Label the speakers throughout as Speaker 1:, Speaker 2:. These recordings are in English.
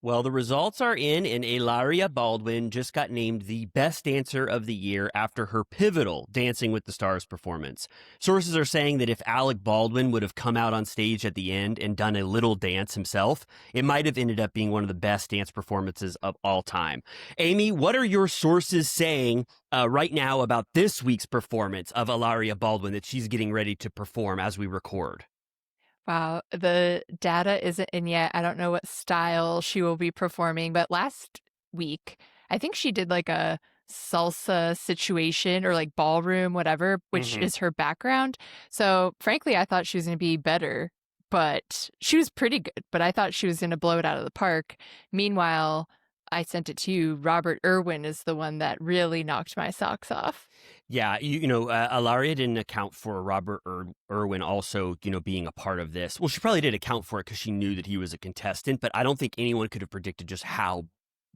Speaker 1: Well, the results are in, and Hilaria Baldwin just got named the Best Dancer of the Year after her pivotal Dancing with the Stars performance. Sources are saying that if Alec Baldwin would have come out on stage at the end and done a little dance himself, it might have ended up being one of the best dance performances of all time. Amy, what are your sources saying right now about this week's performance of Hilaria Baldwin that she's getting ready to perform as we record?
Speaker 2: Wow, the data isn't in yet. I don't know what style she will be performing, but last week, I think she did like a salsa situation or like ballroom, whatever, which is her background. So, frankly, I thought she was going to be better, but she was pretty good. But I thought she was going to blow it out of the park. Meanwhile, I sent it to you. Robert Irwin is the one that really knocked my socks off.
Speaker 1: Yeah, Hilaria didn't account for Robert Irwin also, being a part of this. Well, she probably did account for it because she knew that he was a contestant, but I don't think anyone could have predicted just how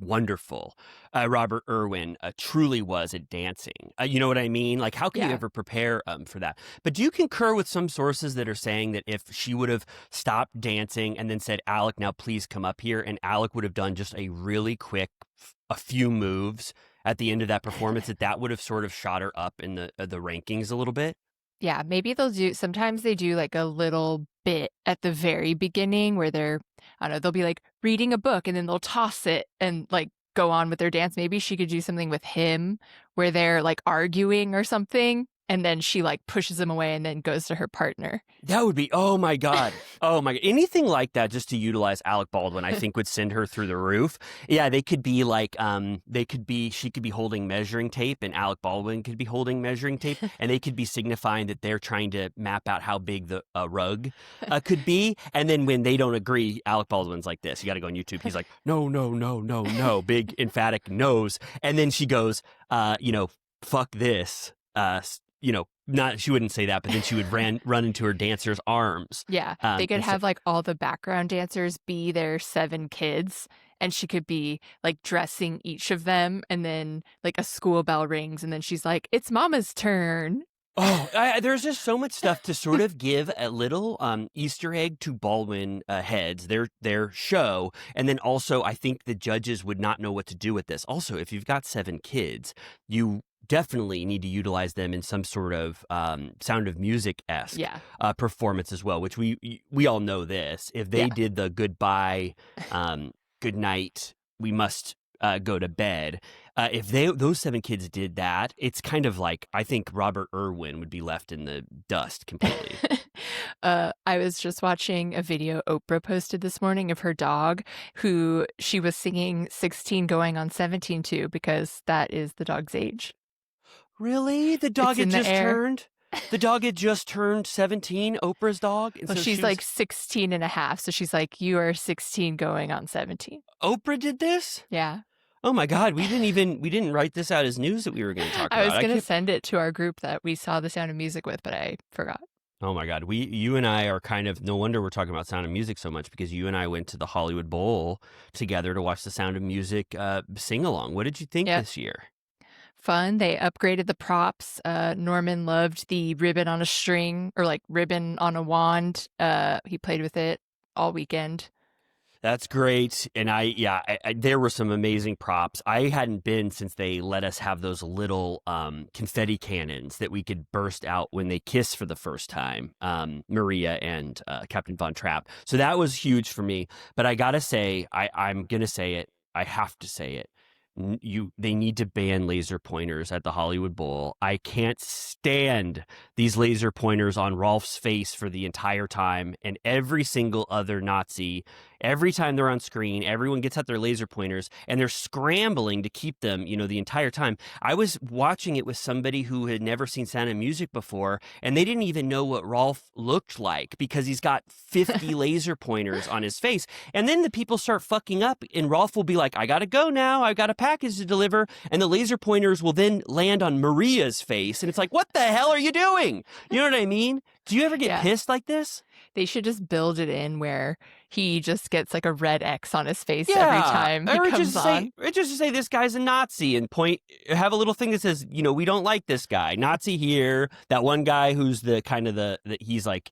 Speaker 1: wonderful Robert Irwin truly was at dancing. You know what I mean? Like, how can you ever prepare for that? But do you concur with some sources that are saying that if she would have stopped dancing and then said, Alec, now please come up here, and Alec would have done just a really quick, a few moves at the end of that performance, that would have sort of shot her up in the rankings a little bit?
Speaker 2: Yeah, maybe sometimes they do like a little bit at the very beginning where I don't know, they'll be like reading a book and then they'll toss it and like go on with their dance. Maybe she could do something with him where they're like arguing or something. And then she like pushes him away and then goes to her partner.
Speaker 1: That would be, oh my God. Oh my God. Anything like that just to utilize Alec Baldwin, I think would send her through the roof. Yeah, they could be like, she could be holding measuring tape and Alec Baldwin could be holding measuring tape and they could be signifying that they're trying to map out how big the rug could be. And then when they don't agree, Alec Baldwin's like this. You got to go on YouTube. He's like, no, big emphatic no's. And then she goes, fuck this. She wouldn't say that, but then she would run into her dancer's arms.
Speaker 2: Yeah, they could have like all the background dancers be their 7 kids, and she could be like dressing each of them, and then like a school bell rings, and then she's like, "It's Mama's turn."
Speaker 1: Oh, there's just so much stuff to sort of give a little Easter egg to Baldwin heads, their show. And then also, I think the judges would not know what to do with this. Also, if you've got 7 kids, you definitely need to utilize them in some sort of Sound of Music-esque performance as well, which we all know this. If they did the goodbye, good night, we must go to bed. If those 7 kids did that, it's kind of like, I think Robert Irwin would be left in the dust completely.
Speaker 2: I was just watching a video Oprah posted this morning of her dog, who she was singing 16 going on 17 to, because that is the dog's age.
Speaker 1: Really? The dog had just turned? The dog had just turned 17, Oprah's dog?
Speaker 2: And so she's like 16 and a half. So she's like, you are 16 going on 17.
Speaker 1: Oprah did this?
Speaker 2: Yeah.
Speaker 1: Oh my God, we didn't write this out as news that we were going to talk about.
Speaker 2: I was going to send it to our group that we saw The Sound of Music with, but I forgot.
Speaker 1: Oh my God, you and I are kind of, no wonder we're talking about Sound of Music so much, because you and I went to the Hollywood Bowl together to watch the Sound of Music sing-along. What did you think this year?
Speaker 2: Fun. They upgraded the props. Norman loved the ribbon on a string, or like ribbon on a wand. He played with it all weekend.
Speaker 1: That's great. And there were some amazing props. I hadn't been since they let us have those little confetti cannons that we could burst out when they kiss for the first time, Maria and Captain Von Trapp. So that was huge for me. But I got to say, I'm going to say it. I have to say it. They need to ban laser pointers at the Hollywood Bowl. I can't stand these laser pointers on Rolf's face for the entire time, and every single other Nazi. Every time they're on screen, everyone gets out their laser pointers and they're scrambling to keep them, the entire time. I was watching it with somebody who had never seen Sound of Music before, and they didn't even know what Rolf looked like because he's got 50 laser pointers on his face. And then the people start fucking up, and Rolf will be like, I gotta go now. I've got a package to deliver. And the laser pointers will then land on Maria's face. And it's like, what the hell are you doing? You know what I mean? Do you ever get pissed like this?
Speaker 2: They should just build it in where he just gets like a red X on his face every time he comes on.
Speaker 1: Just say this guy's a Nazi and have a little thing that says, we don't like this guy. Nazi here. That one guy who's the kind of he's like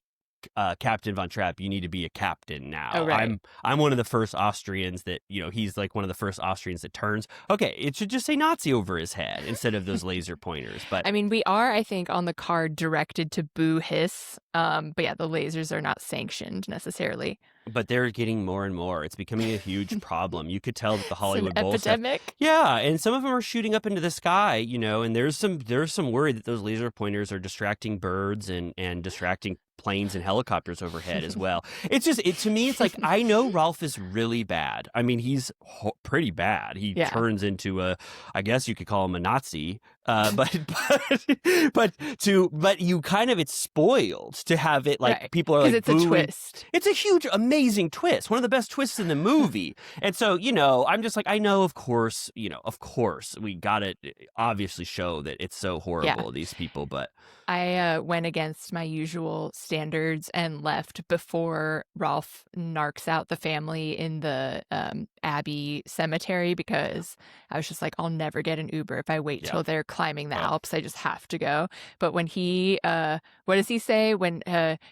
Speaker 1: Captain Von Trapp, you need to be a captain now.
Speaker 2: Oh, right.
Speaker 1: I'm one of the first Austrians that, he's like one of the first Austrians that turns. Okay, it should just say Nazi over his head instead of those laser pointers. But
Speaker 2: I mean, we are, I think, on the card directed to boo hiss. But yeah, the lasers are not sanctioned necessarily.
Speaker 1: But they're getting more and more. It's becoming a huge problem. You could tell that the Hollywood Bowl
Speaker 2: epidemic.
Speaker 1: Yeah, and some of them are shooting up into the sky, and there's some worry that those laser pointers are distracting birds and distracting planes and helicopters overhead as well. It's just to me, it's like, I know Ralph is really bad. I mean, he's pretty bad. He turns into I guess you could call him a Nazi. But you kind of, it's spoiled to have it like right. People are like,
Speaker 2: it's booing. A twist.
Speaker 1: It's a huge, amazing twist, one of the best twists in the movie. And so, I'm just like, I know, of course, we gotta obviously show that it's so horrible, these people, but
Speaker 2: I went against my usual standards and left before Ralph narcs out the family in the Abbey cemetery, because I was just like, I'll never get an Uber if I wait till they're climbing the Alps. I just have to go. But when he, what does he say when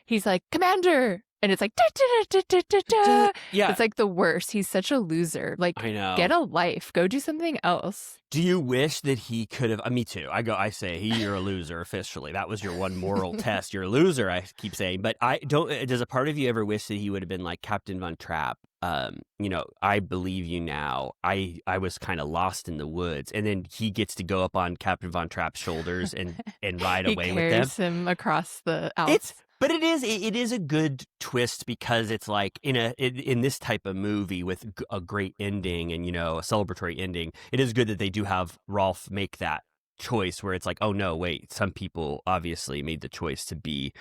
Speaker 2: he's like, Commander? And it's like, da, da, da, da, da, da.
Speaker 1: Yeah.
Speaker 2: It's like the worst. He's such a loser. Like,
Speaker 1: I know.
Speaker 2: Get a life. Go do something else.
Speaker 1: Do you wish that he could have? Me too. I say, you're a loser officially. That was your one moral test. You're a loser, I keep saying. But I don't. Does a part of you ever wish that he would have been like Captain Von Trapp? I believe you now. I was kind of lost in the woods, and then he gets to go up on Captain Von Trapp's shoulders and ride away with them.
Speaker 2: He carries him across the Alps.
Speaker 1: But it is a good twist, because it's like in this type of movie with a great ending and a celebratory ending, it is good that they do have Rolf make that choice where it's like, oh no, wait, some people obviously made the choice to be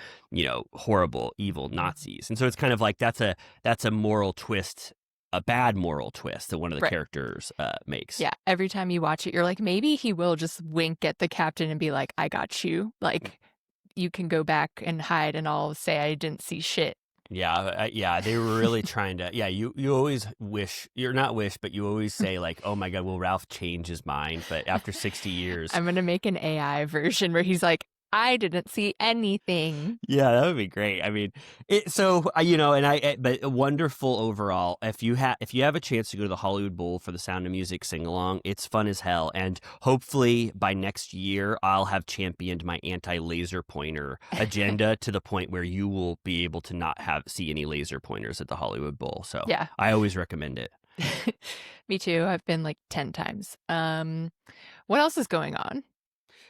Speaker 1: horrible, evil Nazis, and so it's kind of like that's a moral twist. A bad moral twist that one of the characters makes.
Speaker 2: Yeah, every time you watch it, you're like, maybe he will just wink at the captain and be like, I got you. Like, you can go back and hide and I'll say I didn't see shit.
Speaker 1: Yeah, they were really trying to, you always wish, you're not wish, but you always say like, oh my God, will Ralph change his mind? But after 60 years.
Speaker 2: I'm going to make an AI version where he's like, I didn't see anything.
Speaker 1: Yeah, that would be great. I mean, but wonderful overall. If you have a chance to go to the Hollywood Bowl for the Sound of Music sing along, it's fun as hell. And hopefully by next year, I'll have championed my anti-laser pointer agenda to the point where you will be able to not see any laser pointers at the Hollywood Bowl. So I always recommend it.
Speaker 2: Me too. I've been like 10 times. What else is going on?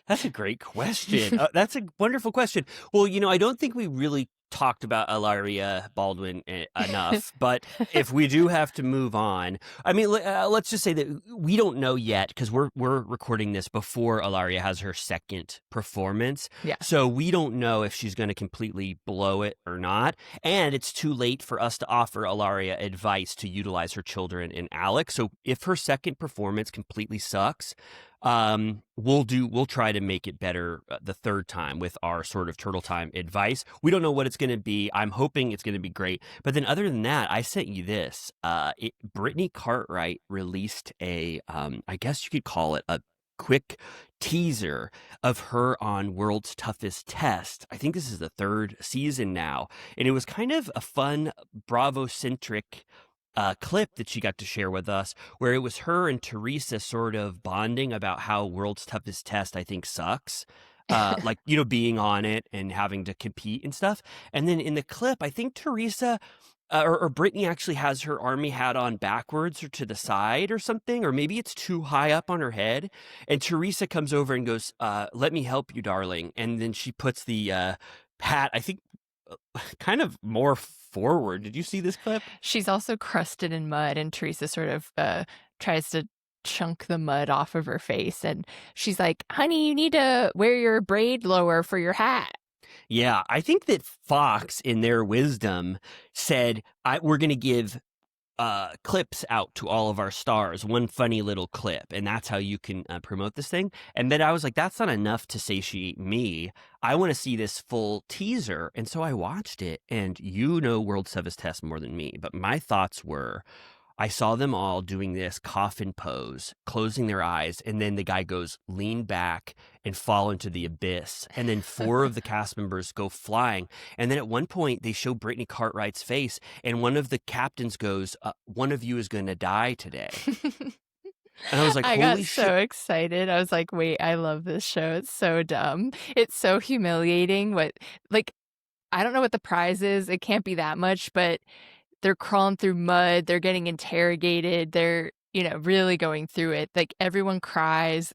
Speaker 1: That's a great question. That's a wonderful question. Well, I don't think we really talked about Hilaria Baldwin enough, but if we do have to move on, I mean, let's just say that we don't know yet, because we're recording this before Hilaria has her second performance.
Speaker 2: Yeah.
Speaker 1: So we don't know if she's going to completely blow it or not. And it's too late for us to offer Hilaria advice to utilize her children in Alex. So if her second performance completely sucks, we'll try to make it better the third time with our sort of turtle time advice. We don't know what it's going to be. I'm hoping it's going to be great. But then other than that, I sent you this. Brittany Cartwright released I guess you could call it a quick teaser of her on World's Toughest Test. I think this is the third season now. And it was kind of a fun Bravo-centric clip that she got to share with us, where it was her and Teresa sort of bonding about how World's Toughest Test, I think, sucks. Like, being on it and having to compete and stuff. And then in the clip, I think Teresa or Brittany actually has her army hat on backwards or to the side or something, or maybe it's too high up on her head. And Teresa comes over and goes, let me help you, darling. And then she puts the hat, I think, kind of more forward. Did you see this clip?
Speaker 2: She's also crusted in mud, and Teresa sort of tries to chunk the mud off of her face, and she's like, honey, you need to wear your braid lower for your hat.
Speaker 1: Yeah, I think that Fox, in their wisdom, said, we're going to give clips out to all of our stars, one funny little clip, and that's how you can promote this thing. And then I was like, that's not enough to satiate me. I want to see this full teaser. And so I watched it, and World's Toughest Test more than me, but my thoughts were, I saw them all doing this coffin pose, closing their eyes, and then the guy goes, lean back and fall into the abyss. And then 4 of the cast members go flying. And then at one point, they show Brittany Cartwright's face, and one of the captains goes, one of you is going to die today. And I was like,
Speaker 2: I
Speaker 1: holy
Speaker 2: got
Speaker 1: shit.
Speaker 2: so excited. I was like, wait, I love this show. It's so dumb. It's so humiliating. I don't know what the prize is. It can't be that much, but they're crawling through mud. They're getting interrogated. They're, really going through it. Like, everyone cries.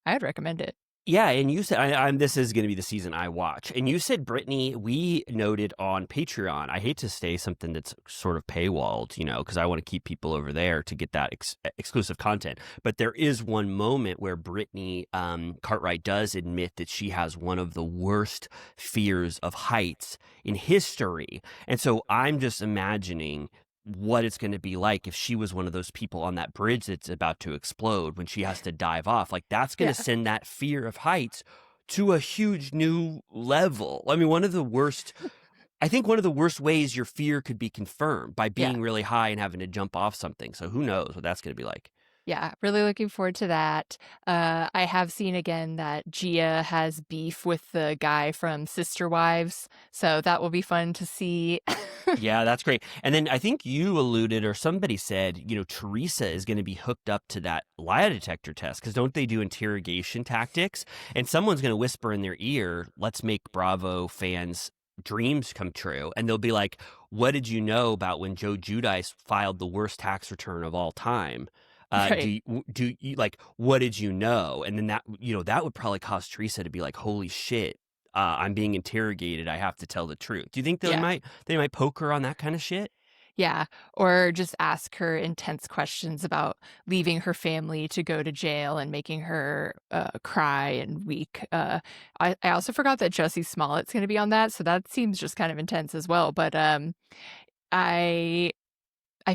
Speaker 2: I'd recommend it.
Speaker 1: Yeah, and you said this is going to be the season I watch. And you said, Brittany, we noted on Patreon. I hate to say something that's sort of paywalled, because I want to keep people over there to get that exclusive content. But there is one moment where Brittany Cartwright does admit that she has one of the worst fears of heights in history. And so I'm just imagining what it's going to be like if she was one of those people on that bridge that's about to explode when she has to dive off. Like, that's going to send that fear of heights to a huge new level. I mean, one of the worst ways your fear could be confirmed by being really high and having to jump off something. So who knows what that's going to be like.
Speaker 2: Yeah, really looking forward to that. I have seen again that Gia has beef with the guy from Sister Wives, so that will be fun to see.
Speaker 1: Yeah, that's great. And then I think you alluded, or somebody said, Teresa is going to be hooked up to that lie detector test, because don't they do interrogation tactics? And someone's going to whisper in their ear, let's make Bravo fans' dreams come true. And they'll be like, what did you know about when Joe Giudice filed the worst tax return of all time?
Speaker 2: Right.
Speaker 1: Do you like, what did you know? And then that would probably cause Teresa to be like, holy shit, I'm being interrogated. I have to tell the truth. Do you think they might poke her on that kind of shit?
Speaker 2: Yeah, or just ask her intense questions about leaving her family to go to jail and making her cry and weak. I also forgot that Jussie Smollett's going to be on that, so that seems just kind of intense as well. But I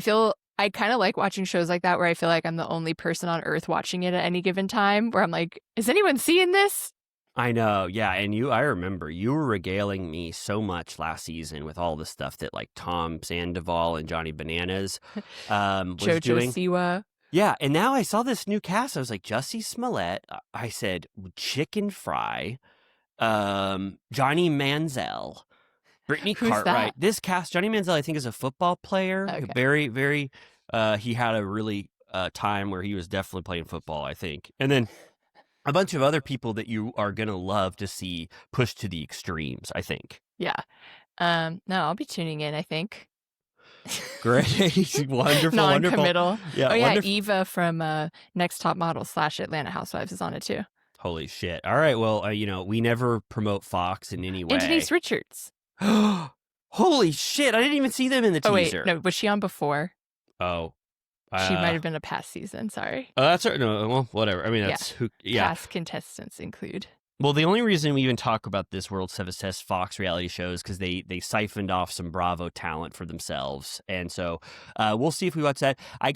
Speaker 2: feel I kind of like watching shows like that where I feel like I'm the only person on earth watching it at any given time, where I'm like, is anyone seeing this?
Speaker 1: I know, yeah, and I remember you were regaling me so much last season with all the stuff that like Tom Sandoval and Johnny Bananas was
Speaker 2: Jojo
Speaker 1: doing.
Speaker 2: Siwa.
Speaker 1: Yeah, and now I saw this new cast. I was like, Jussie Smollett. I said Chicken Fry, Johnny Manziel, Brittany
Speaker 2: Who's
Speaker 1: Cartwright.
Speaker 2: that?
Speaker 1: This cast, Johnny Manziel, I think, is a football player.
Speaker 2: Okay.
Speaker 1: Very, very. He had a really time where he was definitely playing football, I think, and then a bunch of other people that you are going to love to see pushed to the extremes, I think.
Speaker 2: Yeah. No, I'll be tuning in, I think.
Speaker 1: Great. Wonderful.
Speaker 2: Non-committal.
Speaker 1: Wonderful. Yeah,
Speaker 2: oh, yeah.
Speaker 1: wonderful.
Speaker 2: Eva from Next Top Model / Atlanta Housewives is on it, too.
Speaker 1: Holy shit. All right. Well, we never promote Fox in any way.
Speaker 2: And Denise Richards.
Speaker 1: Holy shit. I didn't even see them in the teaser.
Speaker 2: Wait. No, was she on before?
Speaker 1: Oh.
Speaker 2: She might have been a past season. Sorry.
Speaker 1: Oh, that's right. No, well, whatever. I mean, that's
Speaker 2: Past contestants include.
Speaker 1: Well, the only reason we even talk about this World Seven Test Fox reality show is because they siphoned off some Bravo talent for themselves, and so we'll see if we watch that. I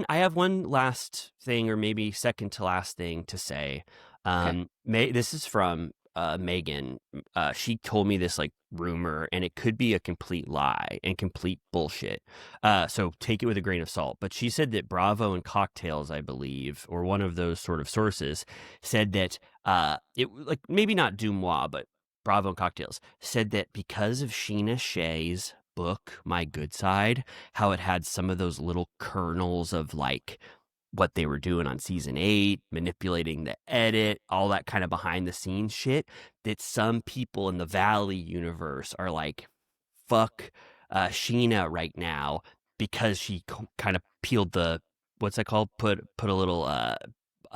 Speaker 1: have one last thing, or maybe second to last thing to say.
Speaker 2: Okay.
Speaker 1: This is from Megan. She told me this like rumor, and it could be a complete lie and complete bullshit. So take it with a grain of salt. But she said that Bravo and Cocktails, I believe, or one of those sort of sources, said that it, like, maybe not Dumois, but Bravo and Cocktails said that because of Scheana Shay's book, My Good Side, how it had some of those little kernels of like what they were doing on season 8, manipulating the edit, all that kind of behind the scenes shit, that some people in the Valley universe are like, fuck Scheana right now, because she kind of peeled the, what's that called? Put a little,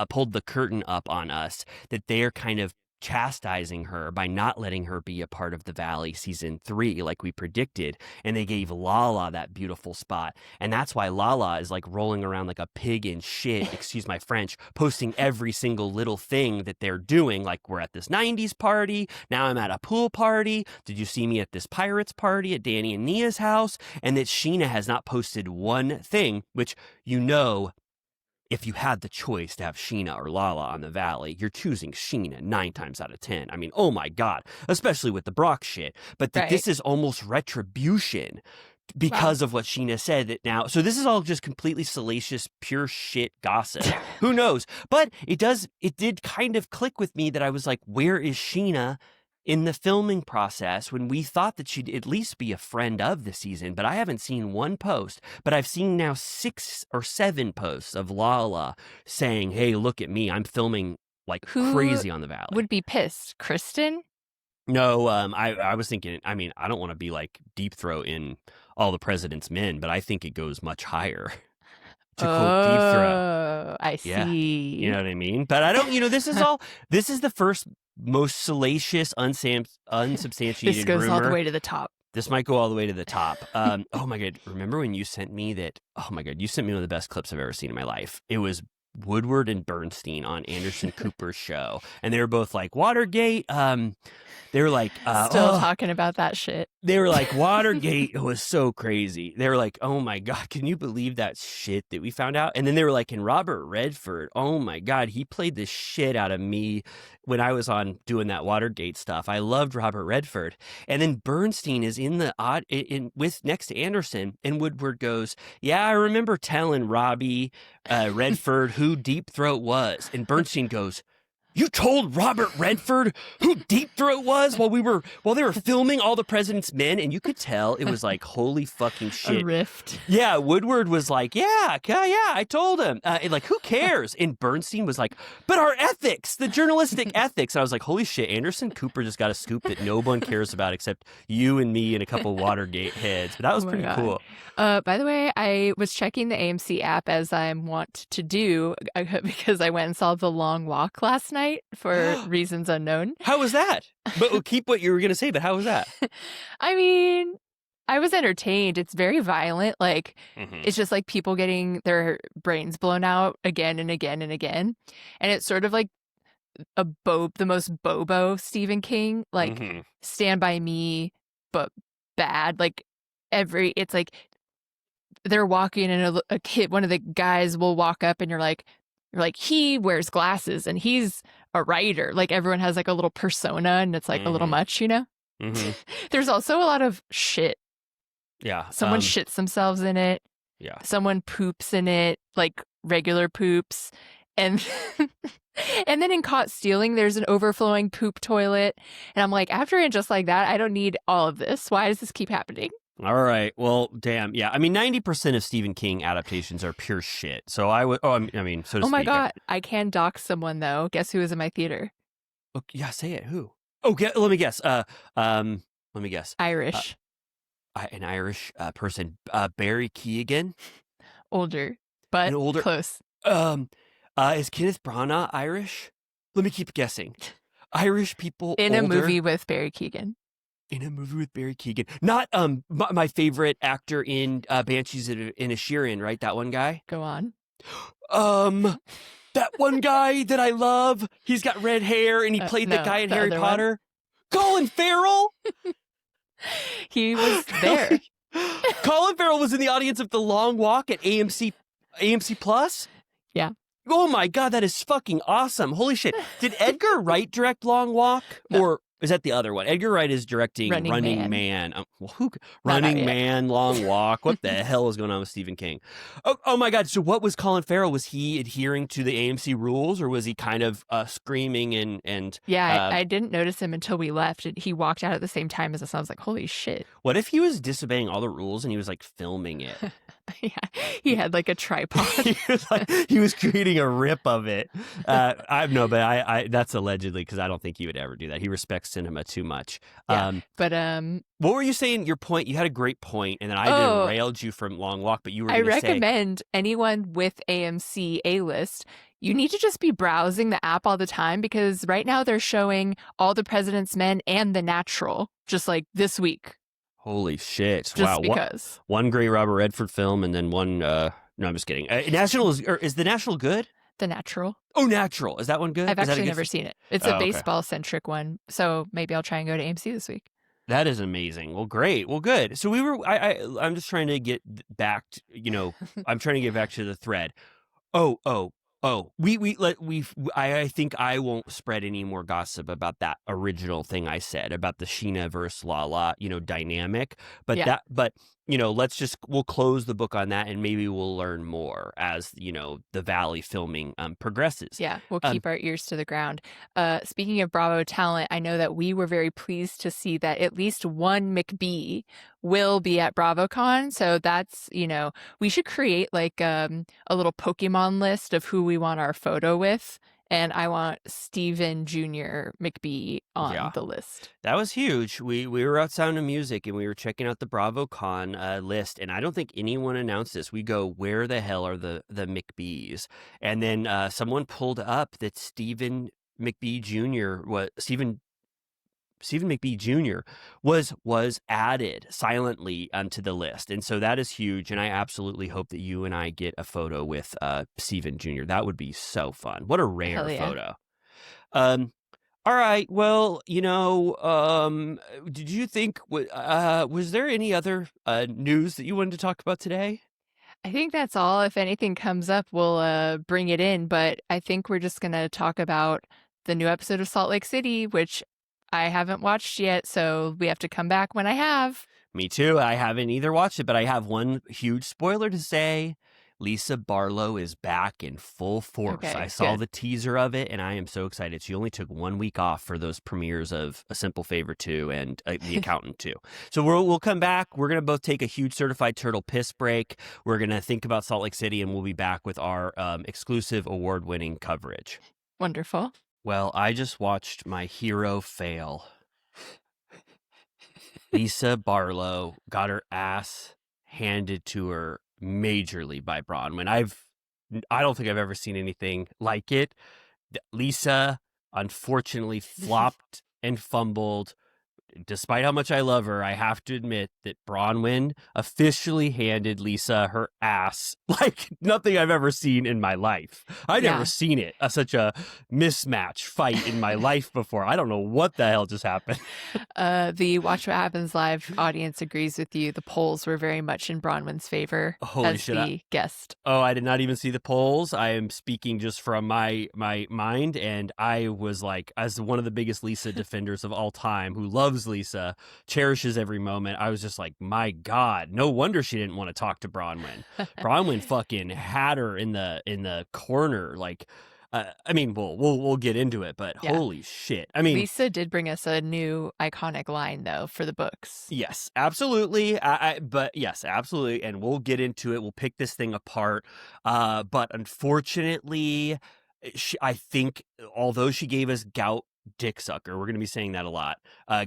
Speaker 1: pulled the curtain up on us, that they're kind of chastising her by not letting her be a part of the Valley season 3 like we predicted, and they gave Lala that beautiful spot, and that's why Lala is like rolling around like a pig in shit, excuse my French, posting every single little thing that they're doing, like, we're at this 90s party, now I'm at a pool party, did you see me at this Pirates party at Danny and Nia's house? And that Scheana has not posted one thing, which, if you had the choice to have Scheana or Lala on the Valley, you're choosing Scheana 9 times out of 10. I mean, oh my God, especially with the Brock shit. But this is almost retribution because of what Scheana said that now. So this is all just completely salacious, pure shit gossip. Who knows? But it did kind of click with me that I was like, where is Scheana in the filming process when we thought that she'd at least be a friend of the season? But I haven't seen one post, but I've seen now 6 or 7 posts of Lala saying, hey, look at me. I'm filming like crazy on the Valley.
Speaker 2: Would be pissed? Kristen?
Speaker 1: No, I was thinking, I mean, I don't want to be like Deep Throat in All the President's Men, but I think it goes much higher to quote Deep Throat.
Speaker 2: I see.
Speaker 1: You know what I mean? But I don't, this is the first most salacious, unsubstantiated
Speaker 2: This goes
Speaker 1: rumor.
Speaker 2: all the way to the top.
Speaker 1: This might go all the way to the top. Oh my God. Remember when you sent me that? Oh my God. You sent me one of the best clips I've ever seen in my life. It was Woodward and Bernstein on Anderson Cooper's show. And they were both like, Watergate. They were like,
Speaker 2: still talking about that shit.
Speaker 1: They were like, Watergate was so crazy. They were like, oh my God, can you believe that shit that we found out? And then they were like, and Robert Redford, oh my God, he played the shit out of me when I was on doing that Watergate stuff. I loved Robert Redford. And then Bernstein is in the with next to Anderson, and Woodward goes, yeah, I remember telling Robbie Redford who Deep Throat was. And Bernstein goes, you told Robert Redford who Deep Throat was while they were filming All the President's Men, and you could tell it was like, holy fucking shit.
Speaker 2: A rift.
Speaker 1: Yeah, Woodward was like, yeah, I told him. And like, who cares? And Bernstein was like, but our ethics, the journalistic ethics. And I was like, holy shit, Anderson Cooper just got a scoop that no one cares about except you and me and a couple Watergate heads. But that was pretty cool.
Speaker 2: By the way, I was checking the AMC app as I'm wont to do because I went and saw The Long Walk last night for reasons unknown.
Speaker 1: How was that? But keep what you were going to say, but how was that?
Speaker 2: I mean, I was entertained. It's very violent. Like, It's just like people getting their brains blown out again and again and again. And it's sort of like the most Bobo Stephen King, like Stand By Me, but bad. Like it's like they're walking and a kid, one of the guys will walk up and you're like, he wears glasses and he's a writer. Like everyone has like a little persona and it's like a little much, There's also a lot of shit.
Speaker 1: Yeah.
Speaker 2: Someone shits themselves in it.
Speaker 1: Yeah.
Speaker 2: Someone poops in it, like regular poops. And and then in Caught Stealing, there's an overflowing poop toilet. And I'm like, after it just like that, I don't need all of this. Why does this keep happening?
Speaker 1: All right. Well, damn. Yeah. I mean, 90% of Stephen King adaptations are pure shit. So I would, so to speak.
Speaker 2: Oh my God. I can dox someone though. Guess who was in my theater?
Speaker 1: Oh, yeah. Say it. Who? Oh, let me guess. Let me guess.
Speaker 2: Irish.
Speaker 1: An Irish person. Barry Keoghan.
Speaker 2: Older, but close.
Speaker 1: Is Kenneth Branagh Irish? Let me keep guessing. Irish people
Speaker 2: in a movie with Barry Keoghan.
Speaker 1: In a movie with Barry Keoghan. Not my favorite actor in Banshees in Inisherin, right? That one guy?
Speaker 2: Go on.
Speaker 1: That one guy that I love. He's got red hair and he played the guy in Harry Potter. One. Colin Farrell?
Speaker 2: He was there.
Speaker 1: Colin Farrell was in the audience of The Long Walk at AMC Plus?
Speaker 2: Yeah.
Speaker 1: Oh my God, that is fucking awesome. Holy shit. Did Edgar Wright direct Long Walk?
Speaker 2: No.
Speaker 1: Or is that the other one? Edgar Wright is directing Running Man. Running Man, Long Walk. What the hell is going on with Stephen King? Oh my God. So what was Colin Farrell? Was he adhering to the AMC rules or was he kind of screaming and
Speaker 2: Yeah, I didn't notice him until we left. He walked out at the same time as us. I was like, holy shit.
Speaker 1: What if he was disobeying all the rules and he was like filming it?
Speaker 2: Yeah, he had like a tripod.
Speaker 1: he was creating a rip of it. But that's allegedly because I don't think he would ever do that. He respects cinema too much.
Speaker 2: Yeah, but
Speaker 1: what were you saying? Your point. You had a great point, and then I derailed you from Long Walk. But you were. I
Speaker 2: recommend anyone with AMC A-list. You need to just be browsing the app all the time because right now they're showing All the President's Men and The Natural just like this week.
Speaker 1: Holy shit!
Speaker 2: Just because
Speaker 1: one great Robert Redford film, and then one. No, I'm just kidding. National is The Natural good?
Speaker 2: The Natural.
Speaker 1: Oh, Natural. Is that one good?
Speaker 2: I've actually never seen it. It's a baseball-centric one, so maybe I'll try and go to AMC this week.
Speaker 1: That is amazing. Well, great. Well, good. So I'm just trying to get back to, I'm trying to get back to the thread. I think I won't spread any more gossip about that original thing I said about the Scheana versus Lala, dynamic. But we'll close the book on that, and maybe we'll learn more as the Valley filming progresses.
Speaker 2: Yeah, we'll keep our ears to the ground. Speaking of Bravo talent, I know that we were very pleased to see that at least one McBee will be at BravoCon. So that's, we should create like a little Pokemon list of who we want our photo with. And I want Steven Jr. McBee on the list.
Speaker 1: That was huge. We were out Sound of Music and we were checking out the BravoCon list, and I don't think anyone announced this. We go, where the hell are the McBees? And then someone pulled up that Stephen McBee Jr. was added silently to the list, and so that is huge. And I absolutely hope that you and I get a photo with Stephen Jr. That would be so fun. What a rare photo. All right. Well, did you think was there any other news that you wanted to talk about today?
Speaker 2: I think that's all. If anything comes up, we'll bring it in. But I think we're just going to talk about the new episode of Salt Lake City, which I haven't watched yet, so we have to come back when I have.
Speaker 1: Me too. I haven't either watched it, but I have one huge spoiler to say. Lisa Barlow is back in full force.
Speaker 2: Okay,
Speaker 1: I saw the teaser of it, and I am so excited. She only took 1 week off for those premieres of A Simple Favor 2 and The Accountant 2. So we'll come back. We're going to both take a huge certified turtle piss break. We're going to think about Salt Lake City, and we'll be back with our exclusive award-winning coverage.
Speaker 2: Wonderful.
Speaker 1: Well, I just watched my hero fail. Lisa Barlow got her ass handed to her majorly by Bronwyn. I don't think I've ever seen anything like it. Lisa unfortunately flopped and fumbled. Despite how much I love her, I have to admit that Bronwyn officially handed Lisa her ass like nothing I've ever seen in my life. I've never seen it, such a mismatch fight in my life before. I don't know what the hell just happened.
Speaker 2: The Watch What Happens Live audience agrees with you. The polls were very much in Bronwyn's favor the guest.
Speaker 1: Oh, I did not even see the polls. I am speaking just from my mind, and I was like, as one of the biggest Lisa defenders of all time, who loves Lisa, cherishes every moment, I was just like, my God, no wonder she didn't want to talk to Bronwyn. Bronwyn fucking had her in the corner. Like, I mean, we'll get into it, but holy shit. I mean,
Speaker 2: Lisa did bring us a new iconic line though for the books.
Speaker 1: Yes, absolutely. But yes, absolutely. And we'll get into it. We'll pick this thing apart. But unfortunately, I think although she gave us gout dick sucker, we're going to be saying that a lot,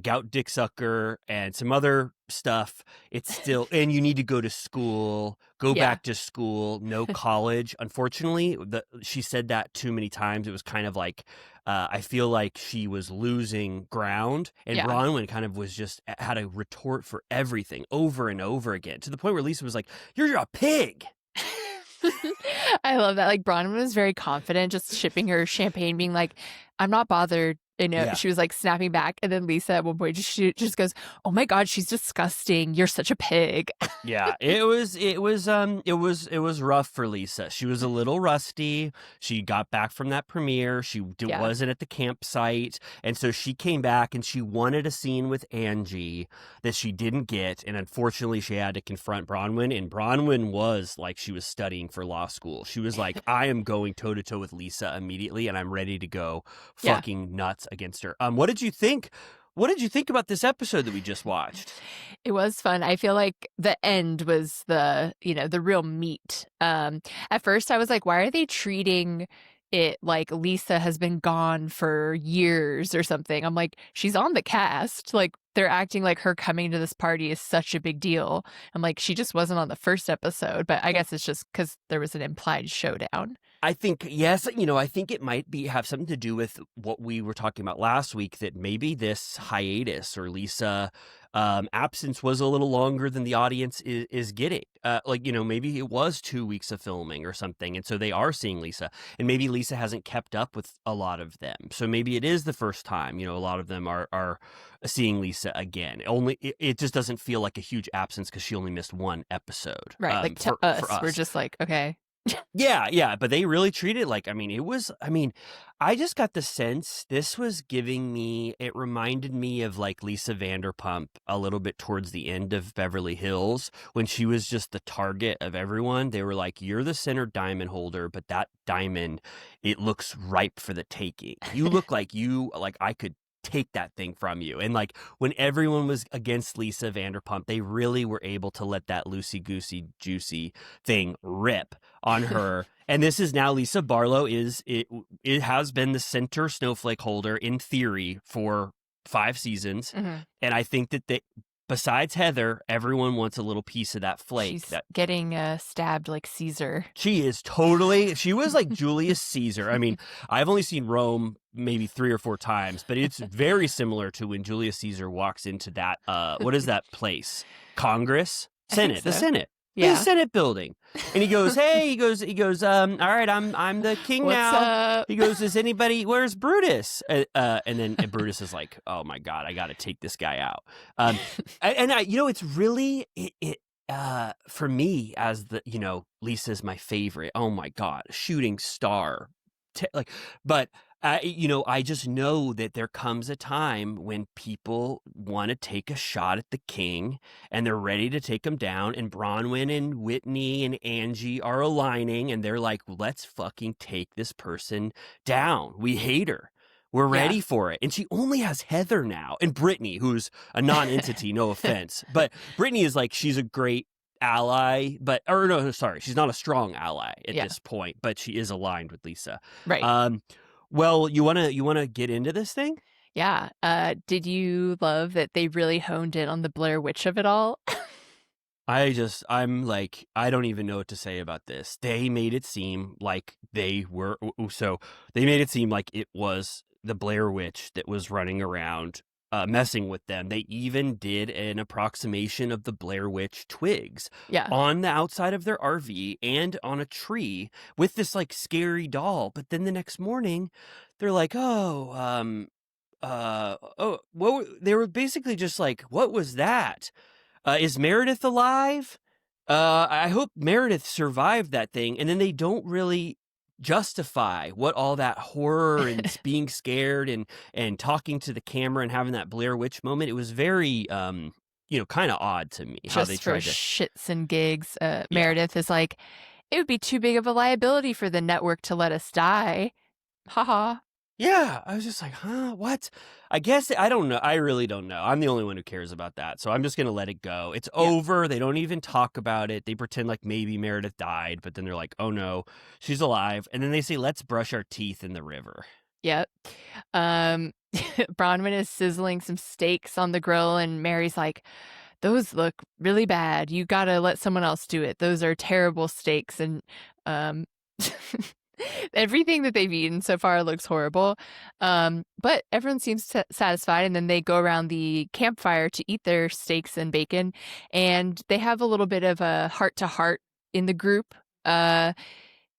Speaker 1: gout dick sucker and some other stuff, it's still, and you need to go to school, back to school, no college. Unfortunately, she said that too many times. It was kind of like, I feel like she was losing ground, and Bronwyn kind of had a retort for everything over and over again, to the point where Lisa was like, you're a pig.
Speaker 2: I love that. Like, Bronwyn was very confident, just shipping her champagne, being like, I'm not bothered. She was like snapping back, and then Lisa at one point just goes, "Oh my God, she's disgusting. You're such a pig."
Speaker 1: Yeah, it was rough for Lisa. She was a little rusty. She got back from that premiere. She wasn't at the campsite, and so she came back and she wanted a scene with Angie that she didn't get, and unfortunately, she had to confront Bronwyn. And Bronwyn was like, she was studying for law school. She was like, "I am going toe to toe with Lisa immediately, and I'm ready to go fucking nuts against her." What did you think? What did you think about this episode that we just watched?
Speaker 2: It was fun. I feel like the end was the real meat. At first I was like, why are they treating it like Lisa has been gone for years or something? I'm like, she's on the cast. Like, they're acting like her coming to this party is such a big deal. I'm like, she just wasn't on the first episode, but I guess it's just because there was an implied showdown.
Speaker 1: I think, yes, I think it might have something to do with what we were talking about last week, that maybe this hiatus or Lisa absence was a little longer than the audience is getting. Maybe it was 2 weeks of filming or something, and so they are seeing Lisa, and maybe Lisa hasn't kept up with a lot of them. So maybe it is the first time, a lot of them are seeing Lisa again. Only it just doesn't feel like a huge absence because she only missed one episode.
Speaker 2: Right, to us, we're just like, okay.
Speaker 1: Yeah, but they really treated it like, I just got the sense this was it reminded me of like Lisa Vanderpump a little bit towards the end of Beverly Hills when she was just the target of everyone. They were like, you're the center diamond holder, but that diamond, it looks ripe for the taking. You look like I could take that thing from you. And like when everyone was against Lisa Vanderpump, they really were able to let that loosey-goosey juicy thing rip on her. And this is now Lisa Barlow it has been the center snowflake holder in theory for 5 seasons.
Speaker 2: Mm-hmm.
Speaker 1: And I think that besides Heather, everyone wants a little piece of that flake.
Speaker 2: She's getting stabbed like Caesar.
Speaker 1: She was like Julius Caesar. I mean, I've only seen Rome maybe 3 or 4 times, but it's very similar to when Julius Caesar walks into that, what is that place? Congress? Senate, the Senate.
Speaker 2: Yeah.
Speaker 1: The Senate building. And he goes, hey, he goes, all right, I'm the king now.
Speaker 2: Up?
Speaker 1: He goes, is anybody, where's Brutus? And then Brutus is like, oh my God, I got to take this guy out. It's really, for me as Lisa's my favorite. Oh my God, shooting star. But I just know that there comes a time when people want to take a shot at the king and they're ready to take him down, and Bronwyn and Whitney and Angie are aligning and they're like, let's fucking take this person down. We hate her. We're ready for it. And she only has Heather now and Brittany, who's a non-entity, no offense. But Brittany is like, she's a great ally, she's not a strong ally at this point, but she is aligned with Lisa.
Speaker 2: Right.
Speaker 1: Well, you wanna get into this thing?
Speaker 2: Yeah. Did you love that they really honed in on the Blair Witch of it all?
Speaker 1: I'm like, I don't even know what to say about this. They made it seem like they made it seem like it was the Blair Witch that was running around messing with them. They even did an approximation of the Blair Witch twigs on the outside of their RV and on a tree with this like scary doll. But then the next morning, they're like, they were basically just like, what was that? Is Meredith alive? I hope Meredith survived that thing. And then they don't really justify what all that horror and being scared and talking to the camera and having that Blair Witch moment. It was very, kind of odd to me how they tried to
Speaker 2: shits and gigs. Meredith is like, it would be too big of a liability for the network to let us die. Haha.
Speaker 1: Yeah, I was just like, huh, what? I guess, I don't know. I really don't know. I'm the only one who cares about that. So I'm just going to let it go. It's over. They don't even talk about it. They pretend like maybe Meredith died, but then they're like, oh no, she's alive. And then they say, let's brush our teeth in the river.
Speaker 2: Yep. Bronwyn is sizzling some steaks on the grill, and Mary's like, those look really bad. You got to let someone else do it. Those are terrible steaks. And everything that they've eaten so far looks horrible. But everyone seems satisfied, and then they go around the campfire to eat their steaks and bacon, and they have a little bit of a heart-to-heart in the group.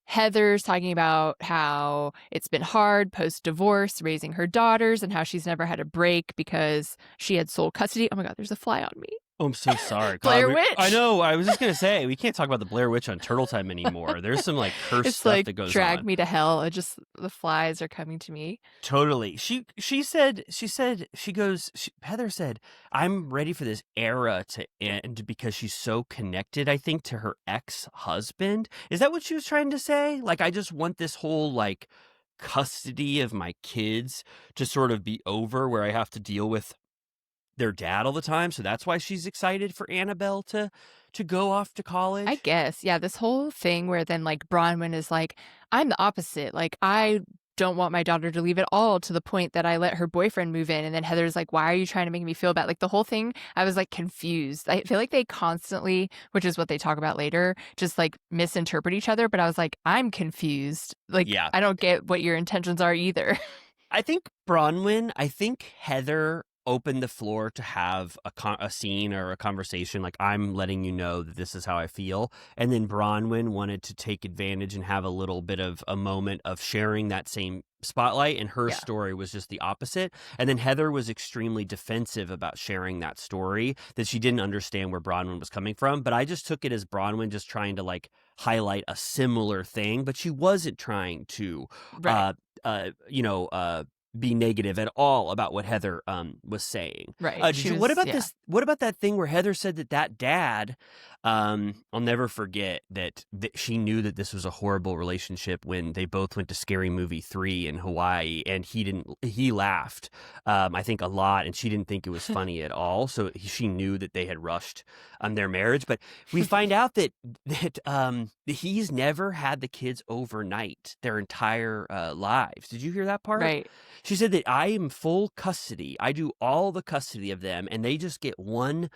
Speaker 2: Heather's talking about how it's been hard post-divorce raising her daughters and how she's never had a break because she had sole custody. Oh my God, there's a fly on me.
Speaker 1: Oh, I'm so sorry.
Speaker 2: Blair Witch.
Speaker 1: I know. I was just going to say, we can't talk about the Blair Witch on Turtle Time anymore. There's some like cursed stuff that goes on.
Speaker 2: Drag me to hell. The flies are coming to me.
Speaker 1: Totally. Heather said, I'm ready for this era to end because she's so connected, I think, to her ex-husband. Is that what she was trying to say? Like, I just want this whole like custody of my kids to sort of be over, where I have to deal with their dad all the time. So that's why she's excited for Annabelle to go off to college.
Speaker 2: I guess. Yeah. This whole thing where then like Bronwyn is like, I'm the opposite. Like, I don't want my daughter to leave at all, to the point that I let her boyfriend move in. And then Heather's like, why are you trying to make me feel bad? Like, the whole thing, I was like confused. I feel like they constantly, which is what they talk about later, just like misinterpret each other. But I was like, I'm confused. Like, I don't get what your intentions are either.
Speaker 1: I think Heather opened the floor to have a scene or a conversation like, I'm letting you know that this is how I feel. And then Bronwyn wanted to take advantage and have a little bit of a moment of sharing that same spotlight, and her story was just the opposite. And then Heather was extremely defensive about sharing that story, that she didn't understand where Bronwyn was coming from. But I just took it as Bronwyn just trying to like highlight a similar thing, but she wasn't trying to,
Speaker 2: Right.
Speaker 1: you know, be negative at all about what Heather was saying.
Speaker 2: Right.
Speaker 1: Did
Speaker 2: She
Speaker 1: you? What
Speaker 2: was,
Speaker 1: about
Speaker 2: yeah.
Speaker 1: this? What about that thing where Heather said that dad? I'll never forget that she knew that this was a horrible relationship when they both went to Scary Movie 3 in Hawaii, and he didn't. He laughed, I think, a lot, and she didn't think it was funny at all. So she knew that they had rushed their marriage. But we find out that he's never had the kids overnight their entire lives. Did you hear that part?
Speaker 2: Right.
Speaker 1: She said that I am full custody. I do all the custody of them, and they just get 1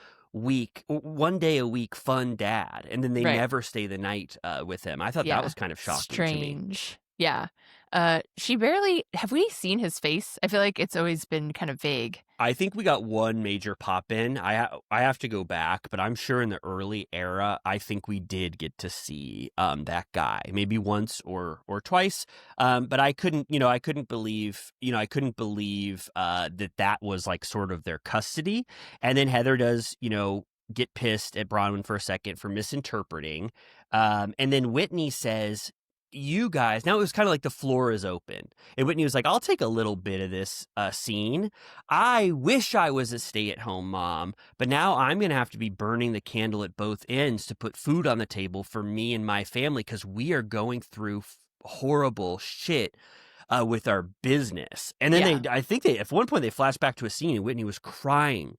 Speaker 1: day a week fun dad, and then they
Speaker 2: Right.
Speaker 1: never stay the night with him. I thought that
Speaker 2: Yeah.
Speaker 1: was kind of shocking to me.
Speaker 2: Strange. Yeah. She barely, have we seen his face? I feel like it's always been kind of vague.
Speaker 1: I think we got one major pop in. I have to go back, but I'm sure in the early era, I think we did get to see that guy maybe once or twice. But I couldn't believe that was like sort of their custody. And then Heather does, get pissed at Bronwyn for a second for misinterpreting. And then Whitney says, you guys, now it was kind of like the floor is open. And Whitney was like, I'll take a little bit of this scene. I wish I was a stay-at-home mom, but now I'm going to have to be burning the candle at both ends to put food on the table for me and my family because we are going through horrible shit with our business. And then I think at one point they flashed back to a scene and Whitney was crying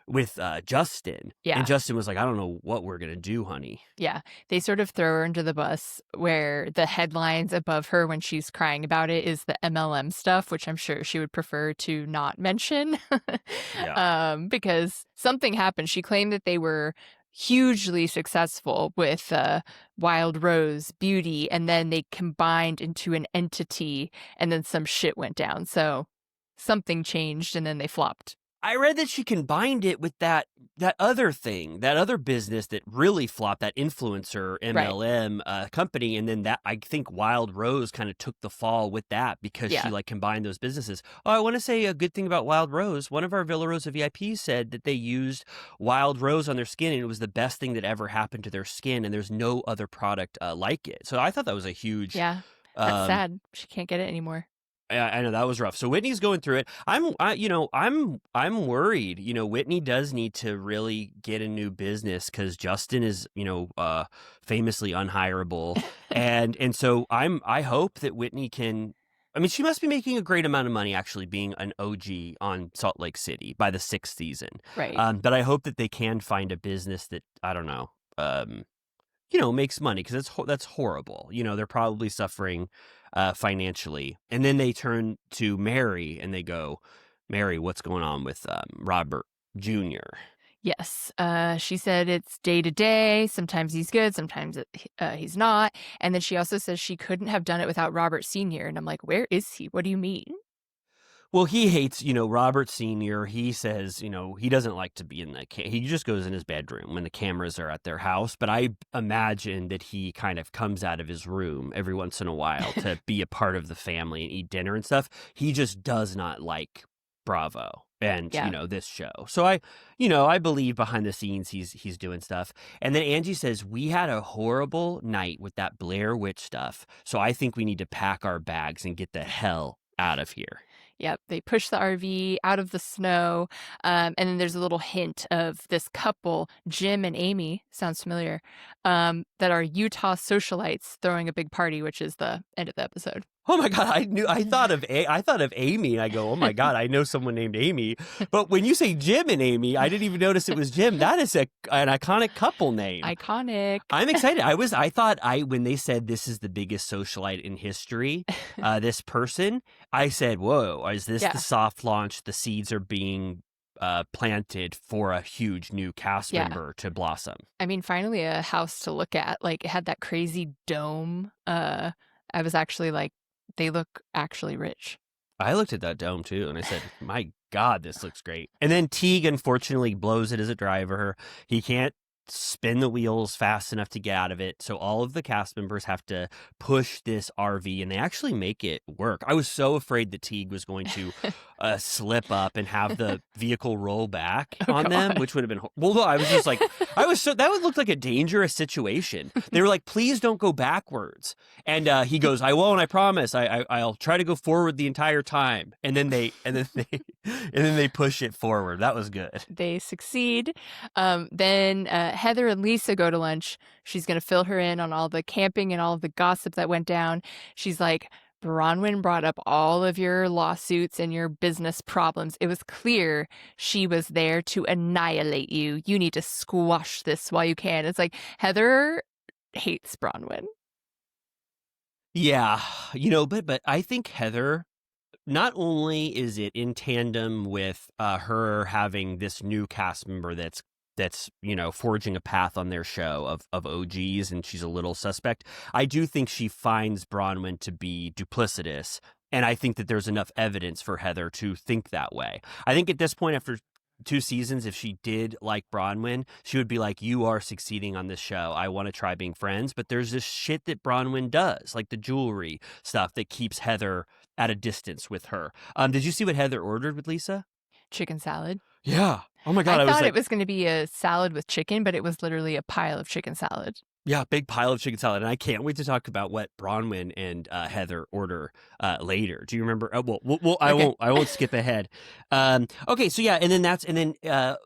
Speaker 1: with Justin.
Speaker 2: Yeah.
Speaker 1: And Justin was like, I don't know what we're going to do, honey.
Speaker 2: Yeah. They sort of throw her under the bus where the headlines above her when she's crying about it is the MLM stuff, which I'm sure she would prefer to not mention. Because something happened. She claimed that they were hugely successful with Wild Rose Beauty, and then they combined into an entity, and then some shit went down. So something changed, and then they flopped.
Speaker 1: I read that she combined it with that other thing, that other business that really flopped, that influencer MLM company, and then that I think Wild Rose kind of took the fall with that because she like combined those businesses. Oh, I want to say a good thing about Wild Rose. One of our Villa Rosa VIPs said that they used Wild Rose on their skin, and it was the best thing that ever happened to their skin, and there's no other product like it. So I thought that was a huge.
Speaker 2: Yeah, that's sad. She can't get it anymore.
Speaker 1: I know that was rough. So Whitney's going through it. I'm worried. Whitney does need to really get a new business because Justin is, famously unhireable, and so I hope that Whitney can. I mean, she must be making a great amount of money actually being an OG on Salt Lake City by the 6th season.
Speaker 2: Right.
Speaker 1: But I hope that they can find a business that I don't know. Makes money because that's horrible. They're probably suffering financially. And then they turn to Mary and they go, Mary, what's going on with Robert Jr.?
Speaker 2: Yes. She said it's day to day. Sometimes he's good. Sometimes he's not. And then she also says she couldn't have done it without Robert Sr. And I'm like, where is he? What do you mean?
Speaker 1: Well, he hates, Robert Sr. He says, he doesn't like to be in he just goes in his bedroom when the cameras are at their house. But I imagine that he kind of comes out of his room every once in a while to be a part of the family and eat dinner and stuff. He just does not like Bravo and, this show. So I believe behind the scenes he's doing stuff. And then Angie says, we had a horrible night with that Blair Witch stuff. So I think we need to pack our bags and get the hell out of here.
Speaker 2: Yep, they push the RV out of the snow, and then there's a little hint of this couple, Jim and Amy, sounds familiar, that are Utah socialites throwing a big party, which is the end of the episode.
Speaker 1: Oh my God, I thought of Amy, and I go, oh my God, I know someone named Amy. But when you say Jim and Amy, I didn't even notice it was Jim. That is an iconic couple name.
Speaker 2: Iconic.
Speaker 1: I'm excited. I thought when they said this is the biggest socialite in history, this person, I said, whoa, is this the soft launch? The seeds are being planted for a huge new cast member to blossom.
Speaker 2: I mean, finally a house to look at. Like, it had that crazy dome. I was actually like, they look actually rich.
Speaker 1: I looked at that dome too, and I said, my God, this looks great. And then Teague, unfortunately, blows it as a driver. He can't spin the wheels fast enough to get out of it. So all of the cast members have to push this RV, and they actually make it work. I was so afraid that Teague was going to a slip up and have the vehicle roll back
Speaker 2: Oh
Speaker 1: on them,
Speaker 2: God.
Speaker 1: which would have been well. No, I was just like, that would look like a dangerous situation. They were like, please don't go backwards, and he goes, I won't, I promise, I'll try to go forward the entire time, and then they push it forward. That was good.
Speaker 2: They succeed. Then Heather and Lisa go to lunch. She's going to fill her in on all the camping and all of the gossip that went down. She's like, Bronwyn brought up all of your lawsuits and your business problems. It was clear she was there to annihilate you. You need to squash this while you can. It's like Heather hates Bronwyn.
Speaker 1: Yeah, but I think Heather, not only is it in tandem with her having this new cast member that's forging a path on their show of OGs, and she's a little suspect. I do think she finds Bronwyn to be duplicitous, and I think that there's enough evidence for Heather to think that way. I think at this point, after 2 seasons, if she did like Bronwyn, she would be like, you are succeeding on this show. I want to try being friends. But there's this shit that Bronwyn does, like the jewelry stuff that keeps Heather at a distance with her. Did you see what Heather ordered with Lisa?
Speaker 2: Chicken salad.
Speaker 1: Yeah. Oh my God.
Speaker 2: I thought it was going to be a salad with chicken, but it was literally a pile of chicken salad.
Speaker 1: Yeah, big pile of chicken salad. And I can't wait to talk about what Bronwyn and Heather order later. Do you remember? Well, I won't skip ahead. Okay, so yeah, and then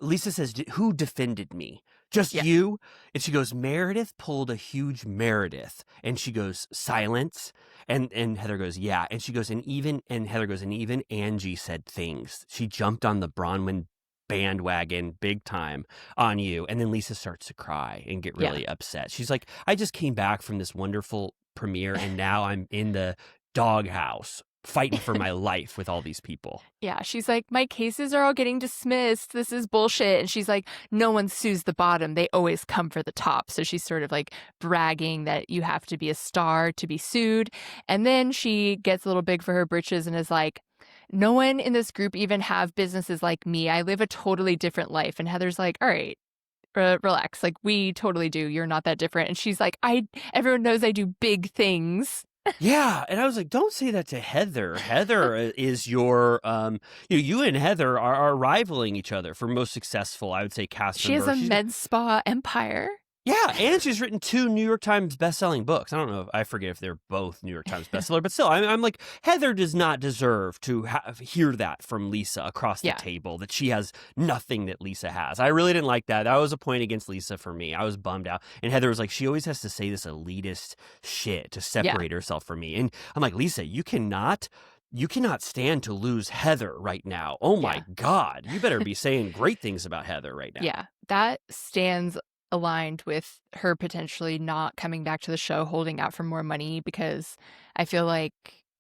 Speaker 1: Lisa says, who defended me? Just you? And she goes, Meredith pulled a huge Meredith. And she goes, silence. And Heather goes, yeah. And she goes, and Heather goes, and even Angie said things. She jumped on the Bronwyn bandwagon big time on you. And then Lisa starts to cry and get really upset. She's like, I just came back from this wonderful premiere and now I'm in the doghouse fighting for my life with all these people.
Speaker 2: Yeah, she's like, my cases are all getting dismissed. This is bullshit. And she's like, no one sues the bottom. They always come for the top. So she's sort of like bragging that you have to be a star to be sued. And then she gets a little big for her britches and is like, no one in this group even have businesses like me. I live a totally different life. And Heather's like, all right, relax. Like, we totally do. You're not that different. And she's like, everyone knows I do big things.
Speaker 1: Yeah, and I was like, don't say that to Heather. Heather is your, you and Heather are rivaling each other for most successful, I would say, cast
Speaker 2: member. She has a med spa empire.
Speaker 1: Yeah, and she's written 2 New York Times bestselling books. I don't know, I forget if they're both New York Times bestseller, but still, I'm like, Heather does not deserve to hear that from Lisa across the table, that she has nothing that Lisa has. I really didn't like that. That was a point against Lisa for me. I was bummed out. And Heather was like, she always has to say this elitist shit to separate herself from me. And I'm like, Lisa, you cannot stand to lose Heather right now. Oh my God. You better be saying great things about Heather right now.
Speaker 2: Yeah, that stands aligned with her potentially not coming back to the show, holding out for more money, because I feel like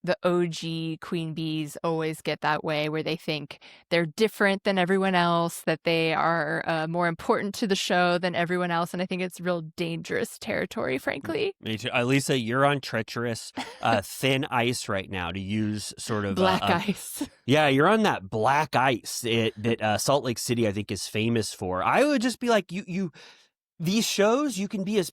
Speaker 2: the OG queen bees always get that way where they think they're different than everyone else, that they are more important to the show than everyone else. And I think it's real dangerous territory, frankly.
Speaker 1: Me too. Lisa, you're on treacherous, thin ice right now, to use sort of
Speaker 2: black ice.
Speaker 1: Yeah, you're on that black ice that Salt Lake City, I think, is famous for. I would just be like, these shows, you can be as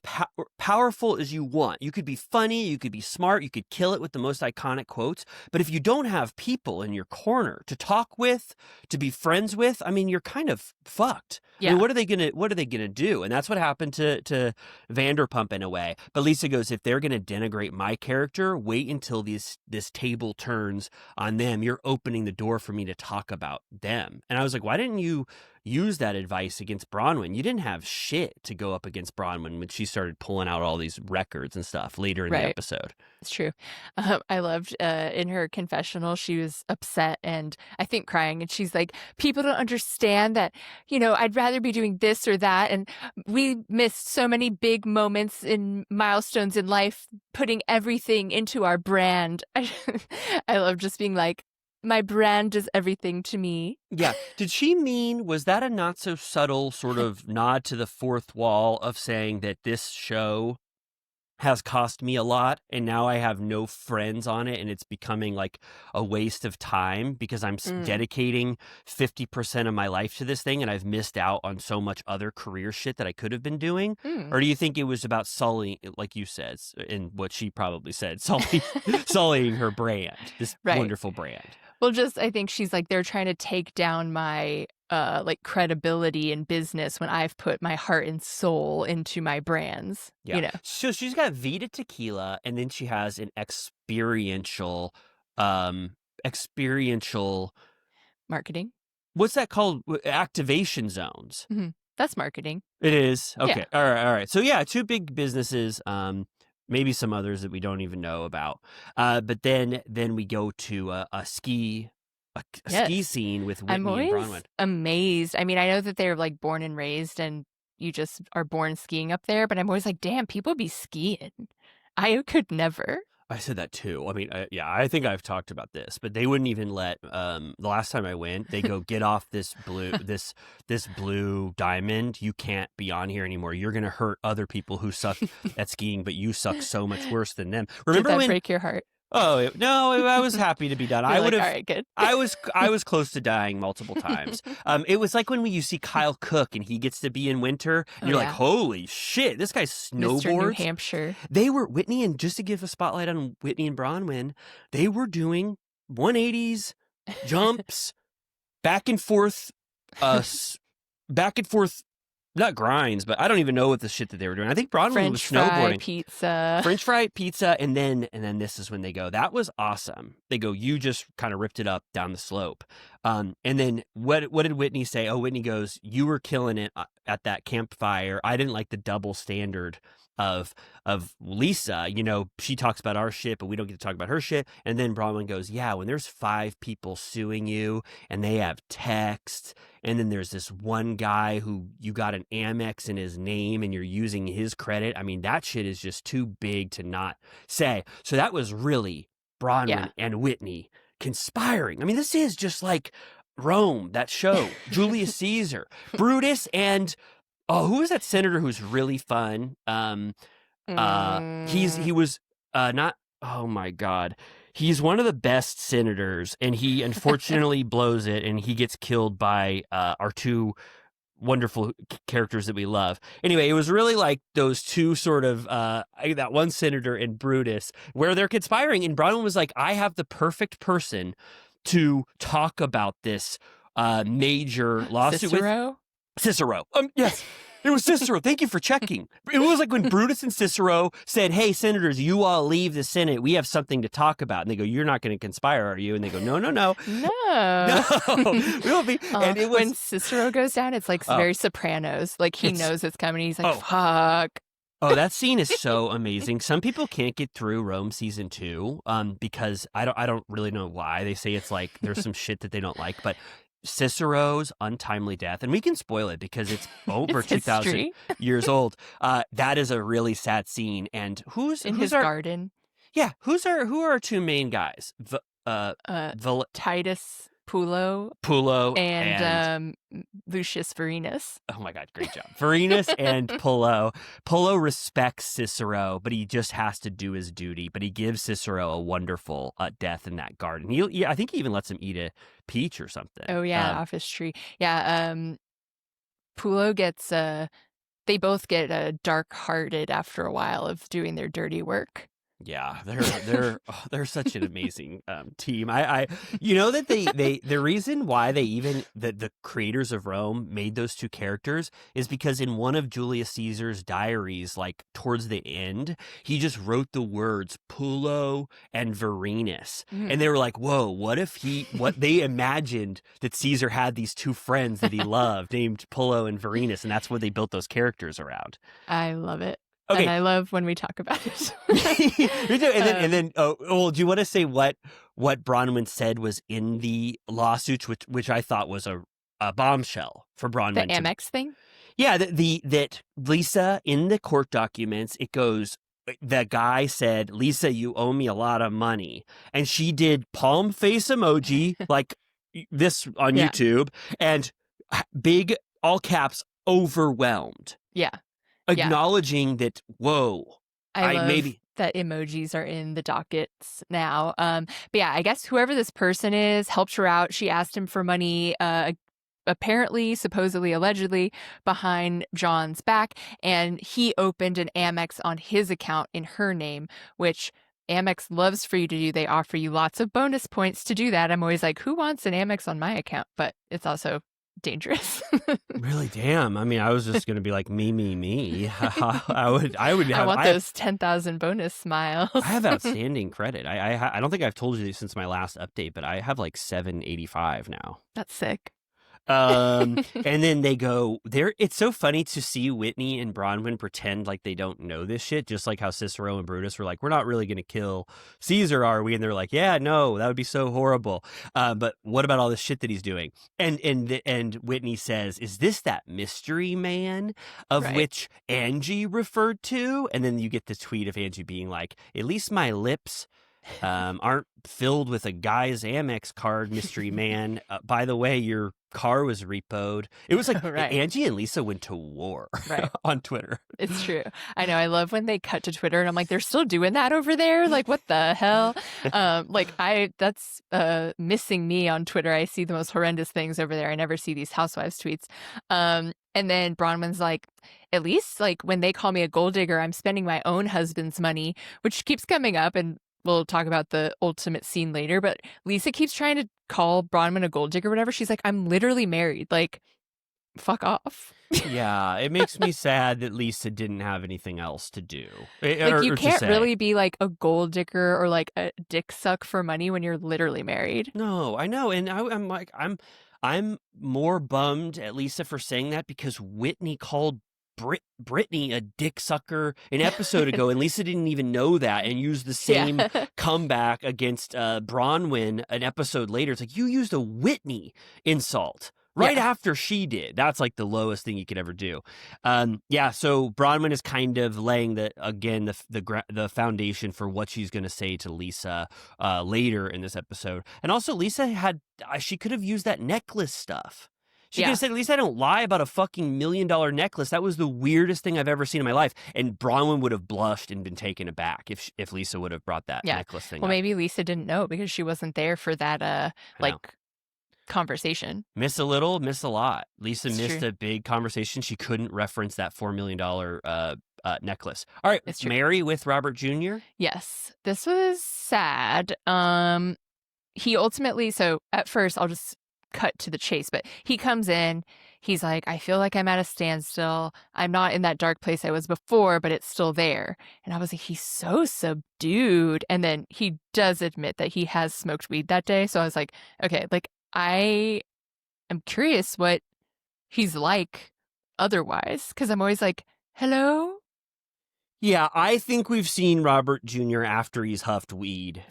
Speaker 1: powerful as you want. You could be funny, you could be smart, you could kill it with the most iconic quotes. But if you don't have people in your corner to talk with, to be friends with, I mean, you're kind of fucked. Yeah. I mean, what are they gonna do? And that's what happened to Vanderpump in a way. But Lisa goes, if they're gonna denigrate my character, wait until this table turns on them. You're opening the door for me to talk about them. And I was like, why didn't you use that advice against Bronwyn? You didn't have shit to go up against Bronwyn when she started pulling out all these records and stuff later in the episode.
Speaker 2: It's true. I loved in her confessional, she was upset and I think crying. And she's like, people don't understand that, I'd rather be doing this or that. And we missed so many big moments and milestones in life, putting everything into our brand. I love just being like, my brand is everything to me.
Speaker 1: Yeah. Did she mean, was that a not so subtle sort of nod to the fourth wall of saying that this show has cost me a lot and now I have no friends on it and it's becoming like a waste of time because I'm dedicating 50% of my life to this thing and I've missed out on so much other career shit that I could have been doing? Or do you think it was about sullying, like you said, and what she probably said, sullying her brand, this wonderful brand?
Speaker 2: Well, just I think she's like, they're trying to take down my like credibility in business when I've put my heart and soul into my brands.
Speaker 1: Yeah.
Speaker 2: You know,
Speaker 1: So she's got Vita Tequila, and then she has an um, experiential.
Speaker 2: marketing.
Speaker 1: What's that called? Activation zones.
Speaker 2: That's marketing.
Speaker 1: It is. Okay.
Speaker 2: Yeah.
Speaker 1: All right. So yeah, two big businesses. Maybe some others that we don't even know about. But then we go to a ski scene with
Speaker 2: I'm
Speaker 1: Whitney and
Speaker 2: always
Speaker 1: Bronwyn.
Speaker 2: amazed. I mean, I know that they're like born and raised and you just are born skiing up there, but I'm always like, damn, people be skiing. I could never.
Speaker 1: I said that too. I mean, yeah, I think I've talked about this, but they wouldn't even let. The last time I went, they go, get off this blue diamond. You can't be on here anymore. You're gonna hurt other people who suck at skiing, but you suck so much worse than them. Remember
Speaker 2: Did that
Speaker 1: when?
Speaker 2: break your heart?
Speaker 1: Oh no, I was happy to be done. I
Speaker 2: You're
Speaker 1: would
Speaker 2: like,
Speaker 1: have.
Speaker 2: all right, good.
Speaker 1: I was close to dying multiple times. It was like when you see Kyle Cook and he gets to be in winter, and you're like, holy shit, this guy snowboards.
Speaker 2: Mr. New Hampshire.
Speaker 1: They were Whitney, and just to give a spotlight on Whitney and Bronwyn, they were doing 180s jumps, back and forth, back and forth. Not grinds, but I don't even know what the shit that they were doing. I think Bronwyn was snowboarding.
Speaker 2: French fry
Speaker 1: pizza, and then this is when they go, that was awesome. They go, you just kind of ripped it up down the slope. And then what did Whitney say? Oh, Whitney goes, you were killing it at that campfire. I didn't like the double standard of Lisa. You know, she talks about our shit, but we don't get to talk about her shit. And then Bronwyn goes, yeah, when there's 5 people suing you and they have texts, and then there's this one guy who you got an Amex in his name and you're using his credit. I mean, that shit is just too big to not say. So that was really Bronwyn and Whitney conspiring. I mean, this is just like Rome, that show, Julius Caesar, Brutus, and who is that senator who's really fun? He was not. Oh my God. He's one of the best senators, and he unfortunately blows it, and he gets killed by our two wonderful characters that we love. Anyway, it was really like those two sort of that one senator and Brutus, where they're conspiring, and Bronwyn was like, I have the perfect person to talk about this major lawsuit with. Cicero. Yes. It was Cicero. Thank you for checking. It was like when Brutus and Cicero said, hey, senators, you all leave the Senate. We have something to talk about. And they go, you're not going to conspire, are you? And they go, no.
Speaker 2: No.
Speaker 1: We won't be. And it was...
Speaker 2: When Cicero goes down, it's like very Sopranos. Like he knows it's coming. He's like, fuck.
Speaker 1: Oh, that scene is so amazing. Some people can't get through Rome season 2 because I don't really know why. They say it's like there's some shit that they don't like, but Cicero's untimely death, and we can spoil it because it's over 2,000 years old. That is a really sad scene. And who's
Speaker 2: his garden? Yeah,
Speaker 1: who are our two main guys?
Speaker 2: Titus Pullo, and Lucius Vorenus.
Speaker 1: Oh my God, great job, Vorenus and Pullo. Pullo respects Cicero, but he just has to do his duty. But he gives Cicero a wonderful death in that garden. I think he even lets him eat a peach or something.
Speaker 2: Oh yeah, off his tree. Yeah, Pullo gets. They both get dark-hearted after a while of doing their dirty work.
Speaker 1: Yeah, they're such an amazing team. I you know that the reason why they even the creators of Rome made those two characters is because in one of Julius Caesar's diaries, like towards the end, he just wrote the words Pullo and Vorenus, and they were like, whoa, what they imagined that Caesar had these two friends that he loved named Pullo and Vorenus, and that's what they built those characters around.
Speaker 2: I love it.
Speaker 1: Okay.
Speaker 2: And I love when we talk about it.
Speaker 1: Me too. And then, do you want to say what Bronwyn said was in the lawsuits, which I thought was a bombshell for Bronwyn?
Speaker 2: The Amex thing?
Speaker 1: Yeah, that Lisa, in the court documents, it goes, the guy said, Lisa, you owe me a lot of money. And she did palm face emoji like this on YouTube, and big, all caps, overwhelmed.
Speaker 2: Yeah.
Speaker 1: Acknowledging that, whoa,
Speaker 2: I love that emojis are in the dockets now. But yeah, I guess whoever this person is helped her out. She asked him for money, apparently, supposedly, allegedly, behind John's back. And he opened an Amex on his account in her name, which Amex loves for you to do. They offer you lots of bonus points to do that. I'm always like, who wants an Amex on my account? But it's also dangerous.
Speaker 1: Really? Damn. I mean, I was just going to be like, me. I would
Speaker 2: I
Speaker 1: have,
Speaker 2: want those 10,000 bonus miles.
Speaker 1: I have outstanding credit. I don't think I've told you since my last update, but I have like 785 now.
Speaker 2: That's sick.
Speaker 1: And then they go there. It's so funny to see Whitney and Bronwyn pretend like they don't know this shit, just like how Cicero and Brutus were like, we're not really going to kill Caesar, are we? And they're like, yeah, no, that would be so horrible. But what about all this shit that he's doing? And Whitney says, is this that mystery man of
Speaker 2: Right.
Speaker 1: which Angie referred to? And then you get the tweet of Angie being like, at least my lips aren't filled with a guy's Amex card, mystery man. By the way, your car was repoed. It was like
Speaker 2: Right.
Speaker 1: Angie and Lisa went to war
Speaker 2: Right.
Speaker 1: on Twitter.
Speaker 2: It's true. I know. I love when they cut to Twitter and I'm like, they're still doing that over there? Like, what the hell? That's missing me on Twitter. I see the most horrendous things over there. I never see these Housewives tweets. And then Bronwyn's like, at least like when they call me a gold digger, I'm spending my own husband's money, which keeps coming up. And we'll talk about the ultimate scene later, but Lisa keeps trying to call Bronwyn a gold digger or whatever. She's like, I'm literally married. Like, fuck off.
Speaker 1: Yeah, it makes me sad that Lisa didn't have anything else to do.
Speaker 2: Like, you can't really be like a gold digger or like a dick suck for money when you're literally married.
Speaker 1: No, I know. And I'm like, I'm more bummed at Lisa for saying that because Whitney called Brittany a dick sucker an episode ago, and Lisa didn't even know that and used the same comeback against Bronwyn an episode later. It's like, you used a Whitney insult right after she did. That's like the lowest thing you could ever do. So Bronwyn is kind of laying the foundation for what she's going to say to Lisa later in this episode. And also Lisa she could have used that necklace stuff. She could have said, at least I don't lie about a fucking $1 million necklace. That was the weirdest thing I've ever seen in my life. And Bronwyn would have blushed and been taken aback if Lisa would have brought that necklace thing up.
Speaker 2: Well, maybe Lisa didn't know because she wasn't there for that conversation.
Speaker 1: Miss a little, miss a lot. Lisa missed a big conversation. She couldn't reference that $4 million necklace. All right, Mary with Robert Jr.
Speaker 2: Yes, this was sad. He ultimately, so at first I'll just cut to the chase, but he comes in, he's like, I feel like I'm at a standstill. I'm not in that dark place I was before, but it's still there. And I was like, he's so subdued. And then he does admit that he has smoked weed that day. So I was like, okay, like I am curious what he's like otherwise, because I'm always like, hello?
Speaker 1: Yeah, I think we've seen Robert Jr. after he's huffed weed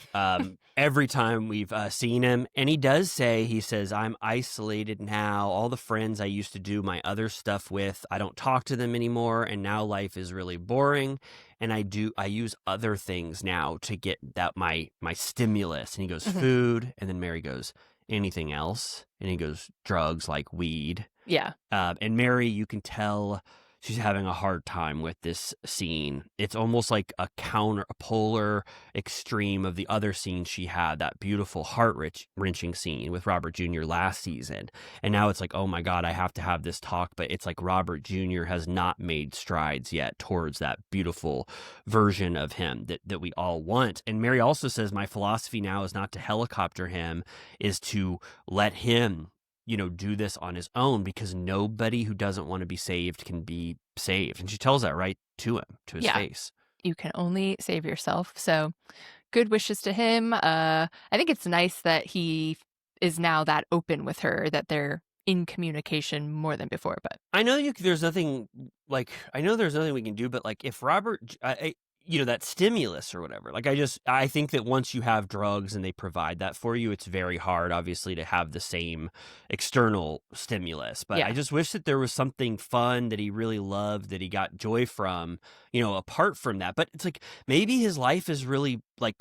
Speaker 1: every time we've seen him. And he does say, he says, I'm isolated now. All the friends I used to do my other stuff with, I don't talk to them anymore. And now life is really boring. And I use other things now to get that my stimulus. And he goes, food. And then Mary goes, anything else? And he goes, drugs like weed.
Speaker 2: Yeah.
Speaker 1: And Mary, you can tell she's having a hard time with this scene. It's almost like a polar extreme of the other scene she had, that beautiful heart-wrenching scene with Robert Jr. last season. And now it's like, oh my God, I have to have this talk. But it's like Robert Jr. has not made strides yet towards that beautiful version of him that we all want. And Mary also says, my philosophy now is not to helicopter him, is to let him do this on his own, because nobody who doesn't want to be saved can be saved. And she tells that right to him, to his face.
Speaker 2: You can only save yourself. So good wishes to him. I think it's nice that he is now that open with her, that they're in communication more than before. But
Speaker 1: I know there's nothing we can do, but like if Robert, that stimulus or whatever, like I think that once you have drugs and they provide that for you, it's very hard, obviously, to have the same external stimulus. But I just wish that there was something fun that he really loved, that he got joy from, apart from that. But it's like, maybe his life is really like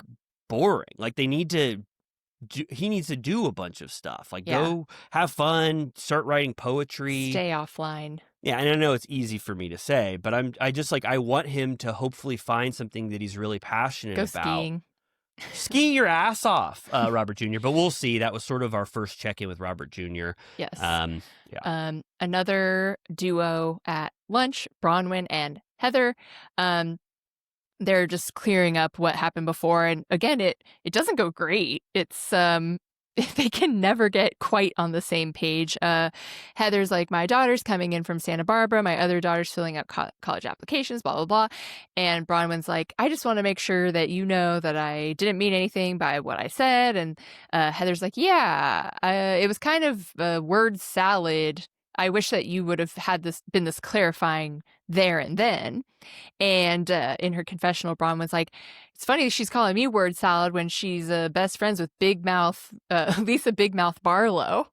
Speaker 1: boring. Like he needs to do a bunch of stuff, like go have fun, start writing poetry,
Speaker 2: stay offline.
Speaker 1: Yeah, and I know it's easy for me to say, but I want him to hopefully find something that he's really passionate about.
Speaker 2: Skiing.
Speaker 1: Ski your ass off, Robert Jr., but we'll see. That was sort of our first check-in with Robert Jr.
Speaker 2: Yes. Another duo at lunch, Bronwyn and Heather. they're just clearing up what happened before. And again, it doesn't go great. It's they can never get quite on the same page. Heather's like, my daughter's coming in from Santa Barbara. My other daughter's filling out college applications, blah, blah, blah. And Bronwyn's like, I just want to make sure that you know that I didn't mean anything by what I said. And Heather's like, yeah, it was kind of a word salad. I wish that you would have had been this clarifying there and then. And in her confessional, Bronwyn's like, it's funny she's calling me word salad when she's best friends with Lisa Big Mouth Barlow.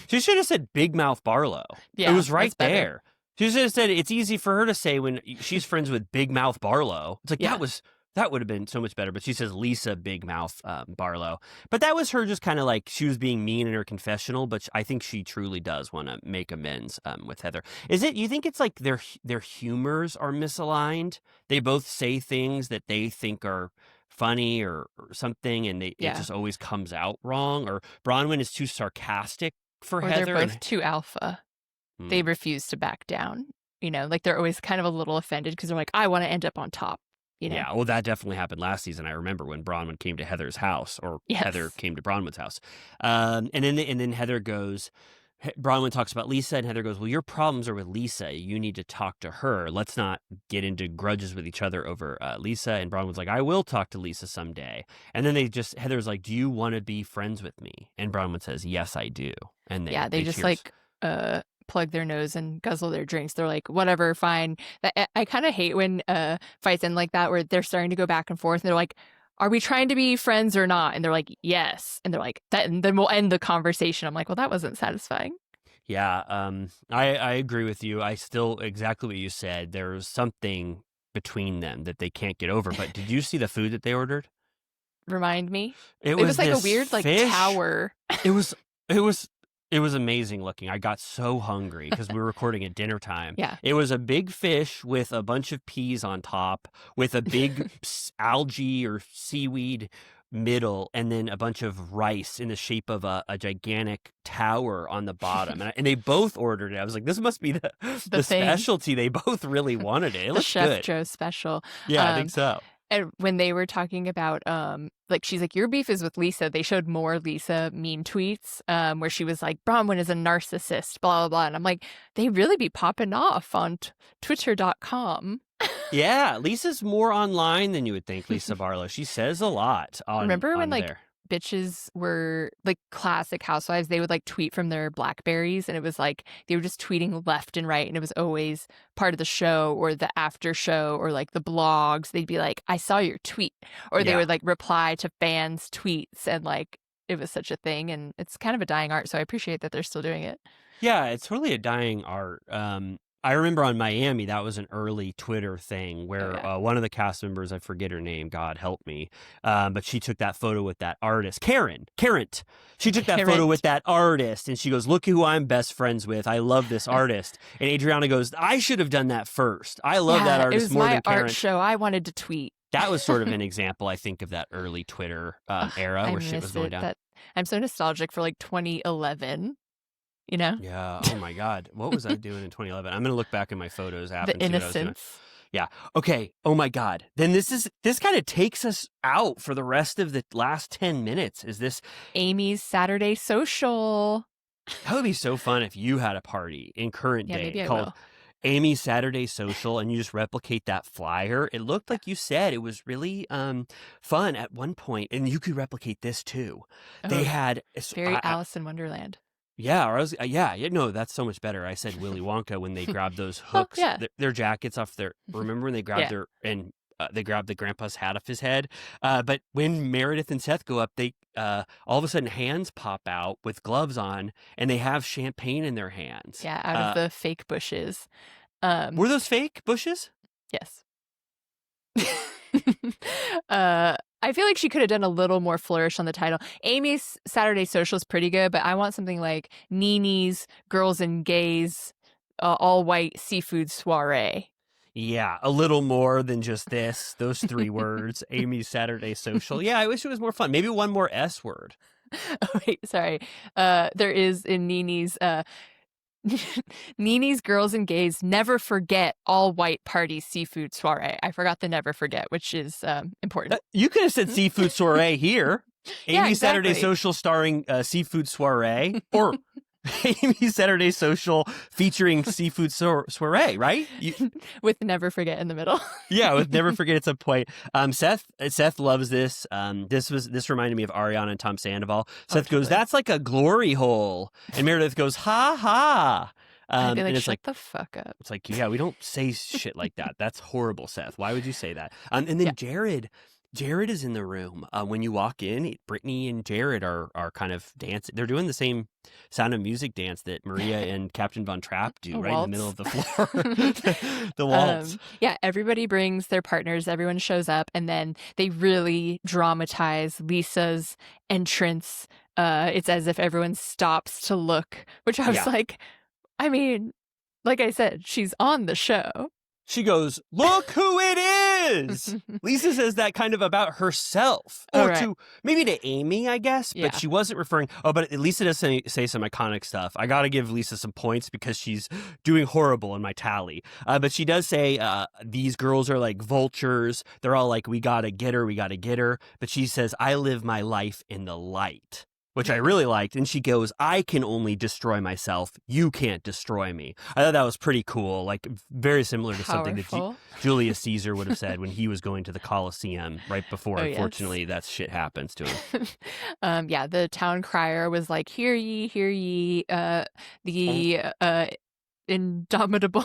Speaker 1: She should have said Big Mouth Barlow.
Speaker 2: Yeah,
Speaker 1: it was right there. She should have said it's easy for her to say when she's friends with Big Mouth Barlow. It's like, that would have been so much better. But she says Lisa Big Mouth Barlow. But that was her just kind of like, she was being mean in her confessional, but I think she truly does want to make amends with Heather. You think it's like their humors are misaligned? They both say things that they think are funny or something, and it just always comes out wrong? Or Bronwyn is too sarcastic for Heather?
Speaker 2: They're both too alpha. They refuse to back down. Like they're always kind of a little offended because they're like, I want to end up on top.
Speaker 1: Yeah, well, that definitely happened last season. I remember when Bronwyn came to Heather's house, or Heather came to Bronwyn's house. And then Heather goes, Bronwyn talks about Lisa, and Heather goes, well, your problems are with Lisa. You need to talk to her. Let's not get into grudges with each other over Lisa. And Bronwyn's like, I will talk to Lisa someday. And then Heather's like, do you want to be friends with me? And Bronwyn says, yes, I do. And they just
Speaker 2: cheers. Plug their nose and guzzle their drinks. They're like, whatever, fine. I kind of hate when fights end like that, where they're starting to go back and forth and they're like, are we trying to be friends or not? And they're like, yes. And they're like, that, and then we'll end the conversation. I'm like, well, that wasn't satisfying.
Speaker 1: Yeah, I agree with you. I still, exactly what you said, there's something between them that they can't get over. But did you see the food that they ordered?
Speaker 2: Remind me.
Speaker 1: It was
Speaker 2: like a weird fish. Tower.
Speaker 1: It was amazing looking. I got so hungry because we were recording at dinner time.
Speaker 2: Yeah.
Speaker 1: It was a big fish with a bunch of peas on top, with a big algae or seaweed middle, and then a bunch of rice in the shape of a gigantic tower on the bottom. And they both ordered it. I was like, this must be the specialty. They both really wanted it. It looks good.
Speaker 2: The Chef Joe special.
Speaker 1: Yeah, I think so.
Speaker 2: And when they were talking about, she's like, your beef is with Lisa. They showed more Lisa mean tweets where she was like, Bronwyn is a narcissist, blah, blah, blah. And I'm like, they really be popping off on Twitter.com.
Speaker 1: Yeah, Lisa's more online than you would think, Lisa Barlow. She says a lot on
Speaker 2: Remember when,
Speaker 1: there.
Speaker 2: Bitches were like classic Housewives, they would like tweet from their Blackberries, and it was like they were just tweeting left and right, and it was always part of the show or the after show or like the blogs. They'd be like, I saw your tweet, or they would like reply to fans' tweets, and like it was such a thing. And it's kind of a dying art, so I appreciate that they're still doing it.
Speaker 1: Yeah, it's totally a dying art. I remember on Miami, that was an early Twitter thing where one of the cast members, I forget her name, God help me, but she took that photo with that artist, Karen. She took that photo with that artist, and she goes, look who I'm best friends with. I love this artist. And Adriana goes, I should have done that first. I love that artist more than Karen.
Speaker 2: It was my art show. I wanted to tweet.
Speaker 1: That was sort of an example, I think, of that early Twitter era where shit was going down.
Speaker 2: I'm so nostalgic for like 2011.
Speaker 1: Yeah. Oh my God. What was I doing in 2011? I'm going to look back in my photos app.
Speaker 2: The innocence.
Speaker 1: Yeah. Okay. Oh my God. Then this kind of takes us out for the rest of the last 10 minutes. Is this
Speaker 2: Amy's Saturday social?
Speaker 1: That would be so fun if you had a party in current day called Amy's Saturday Social, and you just replicate that flyer. It looked like you said it was really fun at one point, and you could replicate this too. They had
Speaker 2: very Alice in Wonderland.
Speaker 1: Yeah, or no, that's so much better. I said Willy Wonka when they grabbed those hooks, their jackets off their. Remember when they grabbed they grabbed the grandpa's hat off his head? But when Meredith and Seth go up, they all of a sudden hands pop out with gloves on, and they have champagne in their hands.
Speaker 2: Yeah, out of the fake bushes.
Speaker 1: Were those fake bushes?
Speaker 2: Yes. I feel like she could have done a little more flourish on the title. Amy's Saturday Social is pretty good, but I want something like Nini's Girls and Gays All White Seafood Soiree.
Speaker 1: Yeah, a little more than just those three words. Amy's Saturday Social. Yeah, I wish it was more fun. Maybe one more S word.
Speaker 2: Oh, wait, sorry. There is in Nini's Nini's Girls and Gays never forget all white party seafood soiree. I forgot the never forget, which is important.
Speaker 1: You could have said seafood soiree here.
Speaker 2: Yeah,
Speaker 1: Amy
Speaker 2: exactly.
Speaker 1: Saturday Social starring seafood soiree, or Amy Saturday Social featuring seafood soiree, right?
Speaker 2: With never forget in the middle.
Speaker 1: Yeah, with never forget at some point. Seth loves this. This reminded me of Ariana and Tom Sandoval. Seth goes, "That's like a glory hole," and Meredith goes, "Ha ha."
Speaker 2: I'd be like,
Speaker 1: and it's
Speaker 2: shut
Speaker 1: like,
Speaker 2: the fuck up.
Speaker 1: It's like, yeah, we don't say shit like that. That's horrible, Seth. Why would you say that? And then Jared is in the room. When you walk in, Brittany and Jared are kind of dancing. They're doing the same Sound of Music dance that Maria and Captain Von Trapp do, right in the middle of the floor. The waltz.
Speaker 2: Yeah, everybody brings their partners. Everyone shows up, and then they really dramatize Lisa's entrance. It's as if everyone stops to look, which I was like, I mean, like I said, she's on the show.
Speaker 1: She goes, "Look who it is!" Lisa says that kind of about herself. Or maybe to Amy, I guess. But she wasn't referring. Oh, but Lisa does say some iconic stuff. I got to give Lisa some points because she's doing horrible in my tally. But she does say these girls are like vultures. They're all like, we got to get her, we got to get her. But she says, "I live my life in the light," which I really liked. And she goes, "I can only destroy myself. You can't destroy me." I thought that was pretty cool. Like, very similar to something that Julius Caesar would have said when he was going to the Colosseum right before. Unfortunately, that shit happens to him.
Speaker 2: The town crier was like, "Hear ye, hear ye." The indomitable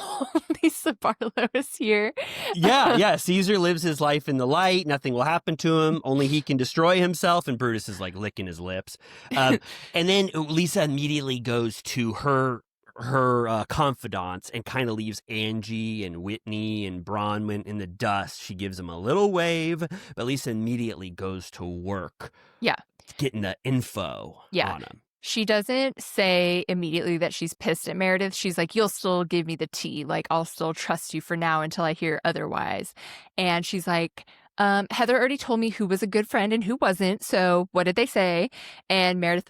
Speaker 2: Lisa Barlow is here.
Speaker 1: Yeah. Caesar lives his life in the light. Nothing will happen to him. Only he can destroy himself. And Brutus is like licking his lips. And then Lisa immediately goes to her confidants and kind of leaves Angie and Whitney and Bronwyn in the dust. She gives them a little wave, but Lisa immediately goes to work.
Speaker 2: Yeah.
Speaker 1: Getting the info on them.
Speaker 2: She doesn't say immediately that she's pissed at Meredith. She's like, "You'll still give me the tea. Like, I'll still trust you for now until I hear otherwise." And she's like, "Heather already told me who was a good friend and who wasn't. So what did they say?" And Meredith,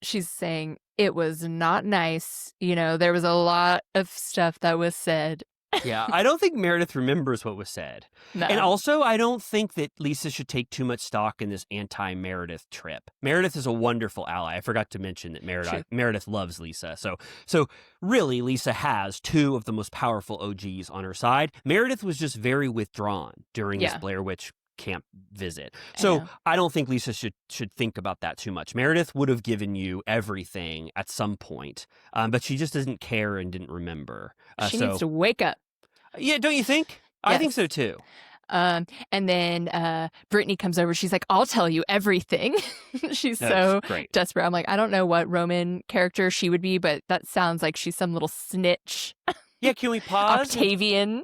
Speaker 2: she's saying, "It was not nice. You know, there was a lot of stuff that was said."
Speaker 1: Yeah, I don't think Meredith remembers what was said.
Speaker 2: No.
Speaker 1: And also, I don't think that Lisa should take too much stock in this anti-Meredith trip. Meredith is a wonderful ally. I forgot to mention that Meredith loves Lisa. So really, Lisa has two of the most powerful OGs on her side. Meredith was just very withdrawn during this Blair Witch camp visit. So I don't think Lisa should think about that too much. Meredith would have given you everything at some point, but she just doesn't care and didn't remember.
Speaker 2: She needs to wake up.
Speaker 1: Yeah, don't you think? Yes. I think so too.
Speaker 2: And then Brittany comes over. She's like, "I'll tell you everything." She's so desperate. I'm like, I don't know what Roman character she would be, but that sounds like she's some little snitch.
Speaker 1: Yeah, can we pause?
Speaker 2: Octavian.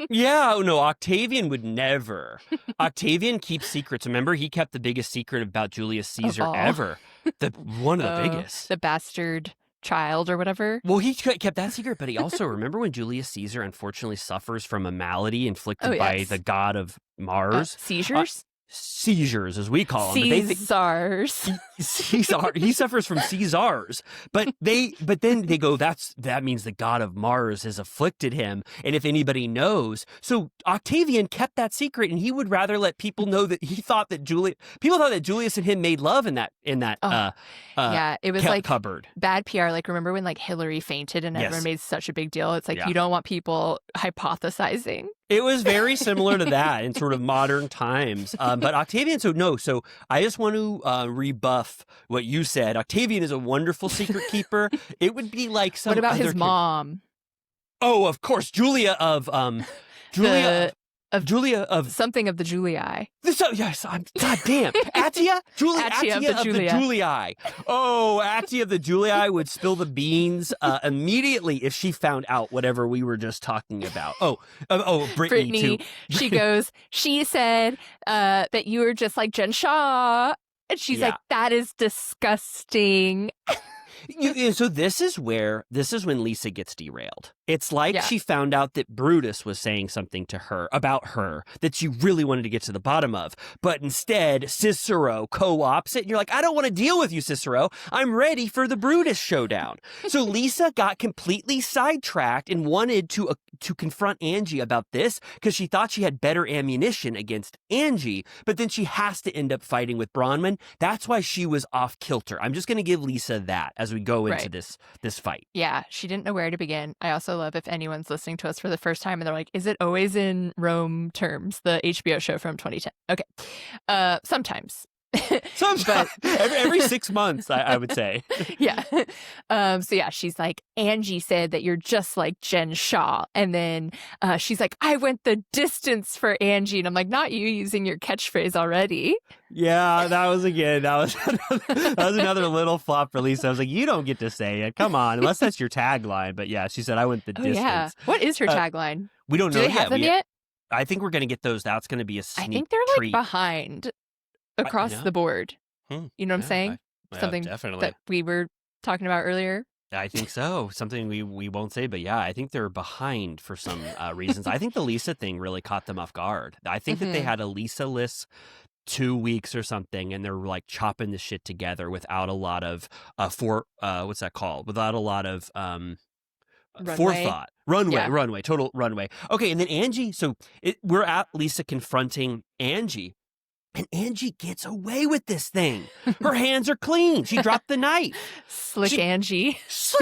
Speaker 1: Yeah, no, Octavian would never. Octavian keeps secrets. Remember, he kept the biggest secret about Julius Caesar ever. One of the biggest.
Speaker 2: The bastard child or whatever.
Speaker 1: Well, he kept that secret, but he also, remember when Julius Caesar unfortunately suffers from a malady inflicted by the god of Mars?
Speaker 2: Seizures?
Speaker 1: Seizures, as we call them.
Speaker 2: Caesars.
Speaker 1: He suffers from Caesars. But then they go, that means the god of Mars has afflicted him. And if anybody knows, so Octavian kept that secret, and he would rather let people know that people thought that Julius and him made love in that
Speaker 2: it was like
Speaker 1: cupboard.
Speaker 2: Bad PR. Like, remember when Hillary fainted and everyone made such a big deal? It's like you don't want people hypothesizing.
Speaker 1: It was very similar to that in sort of modern times. But Octavian, so I just want to rebuff what you said. Octavian is a wonderful secret keeper. It would be like some.
Speaker 2: What about his mom?
Speaker 1: Oh, of course, Julia of
Speaker 2: something of the Julii.
Speaker 1: Yes, goddamn. Attia? Attia of the Julii. Oh, Attia of the Julii would spill the beans immediately if she found out whatever we were just talking about. Brittany too.
Speaker 2: She goes, "She said that you were just like Jen Shaw." And she's like, "That is disgusting."
Speaker 1: So this is when Lisa gets derailed. It's like
Speaker 2: Yeah.
Speaker 1: she found out that Brutus was saying something to her about her that she really wanted to get to the bottom of. But instead, Cicero co-ops it. And you're like, I don't want to deal with you, Cicero. I'm ready for the Brutus showdown. So Lisa got completely sidetracked and wanted to confront Angie about this because she thought she had better ammunition against Angie. But then she has to end up fighting with Bronwyn. That's why she was off kilter. I'm just going to give Lisa that as we go into this fight.
Speaker 2: Yeah, she didn't know where to begin. I also love if anyone's listening to us for the first time and they're like, is it always in Rome terms, the HBO show from 2010? Okay. Sometimes.
Speaker 1: But every 6 months, I would say.
Speaker 2: Yeah. So yeah, she's like, Angie said that you're just like Jen Shaw. And then she's like, I went the distance for Angie. And I'm like, not you using your catchphrase already.
Speaker 1: Yeah, that was another little flop for Lisa. I was like, you don't get to say it. Come on, unless that's your tagline. But yeah, she said, I went the distance. Yeah.
Speaker 2: What is her tagline?
Speaker 1: We don't know
Speaker 2: Do they have them yet?
Speaker 1: I think we're going to get those. That's going to be a sneak
Speaker 2: I think they're like
Speaker 1: treat.
Speaker 2: behind across the board. You know what I'm saying? Something
Speaker 1: definitely
Speaker 2: that we were talking about earlier.
Speaker 1: I think so. Something we won't say, but yeah, I think they're behind for some reasons. I think the Lisa thing really caught them off guard. I think that they had a Lisa-less 2 weeks or something, and they're like chopping the shit together without a lot of what's that called? Without a lot of forethought. Runway, total runway. Okay, and then Angie. So we're at Lisa confronting Angie. And Angie gets away with this thing. Her hands are clean. She dropped the knife.
Speaker 2: Angie.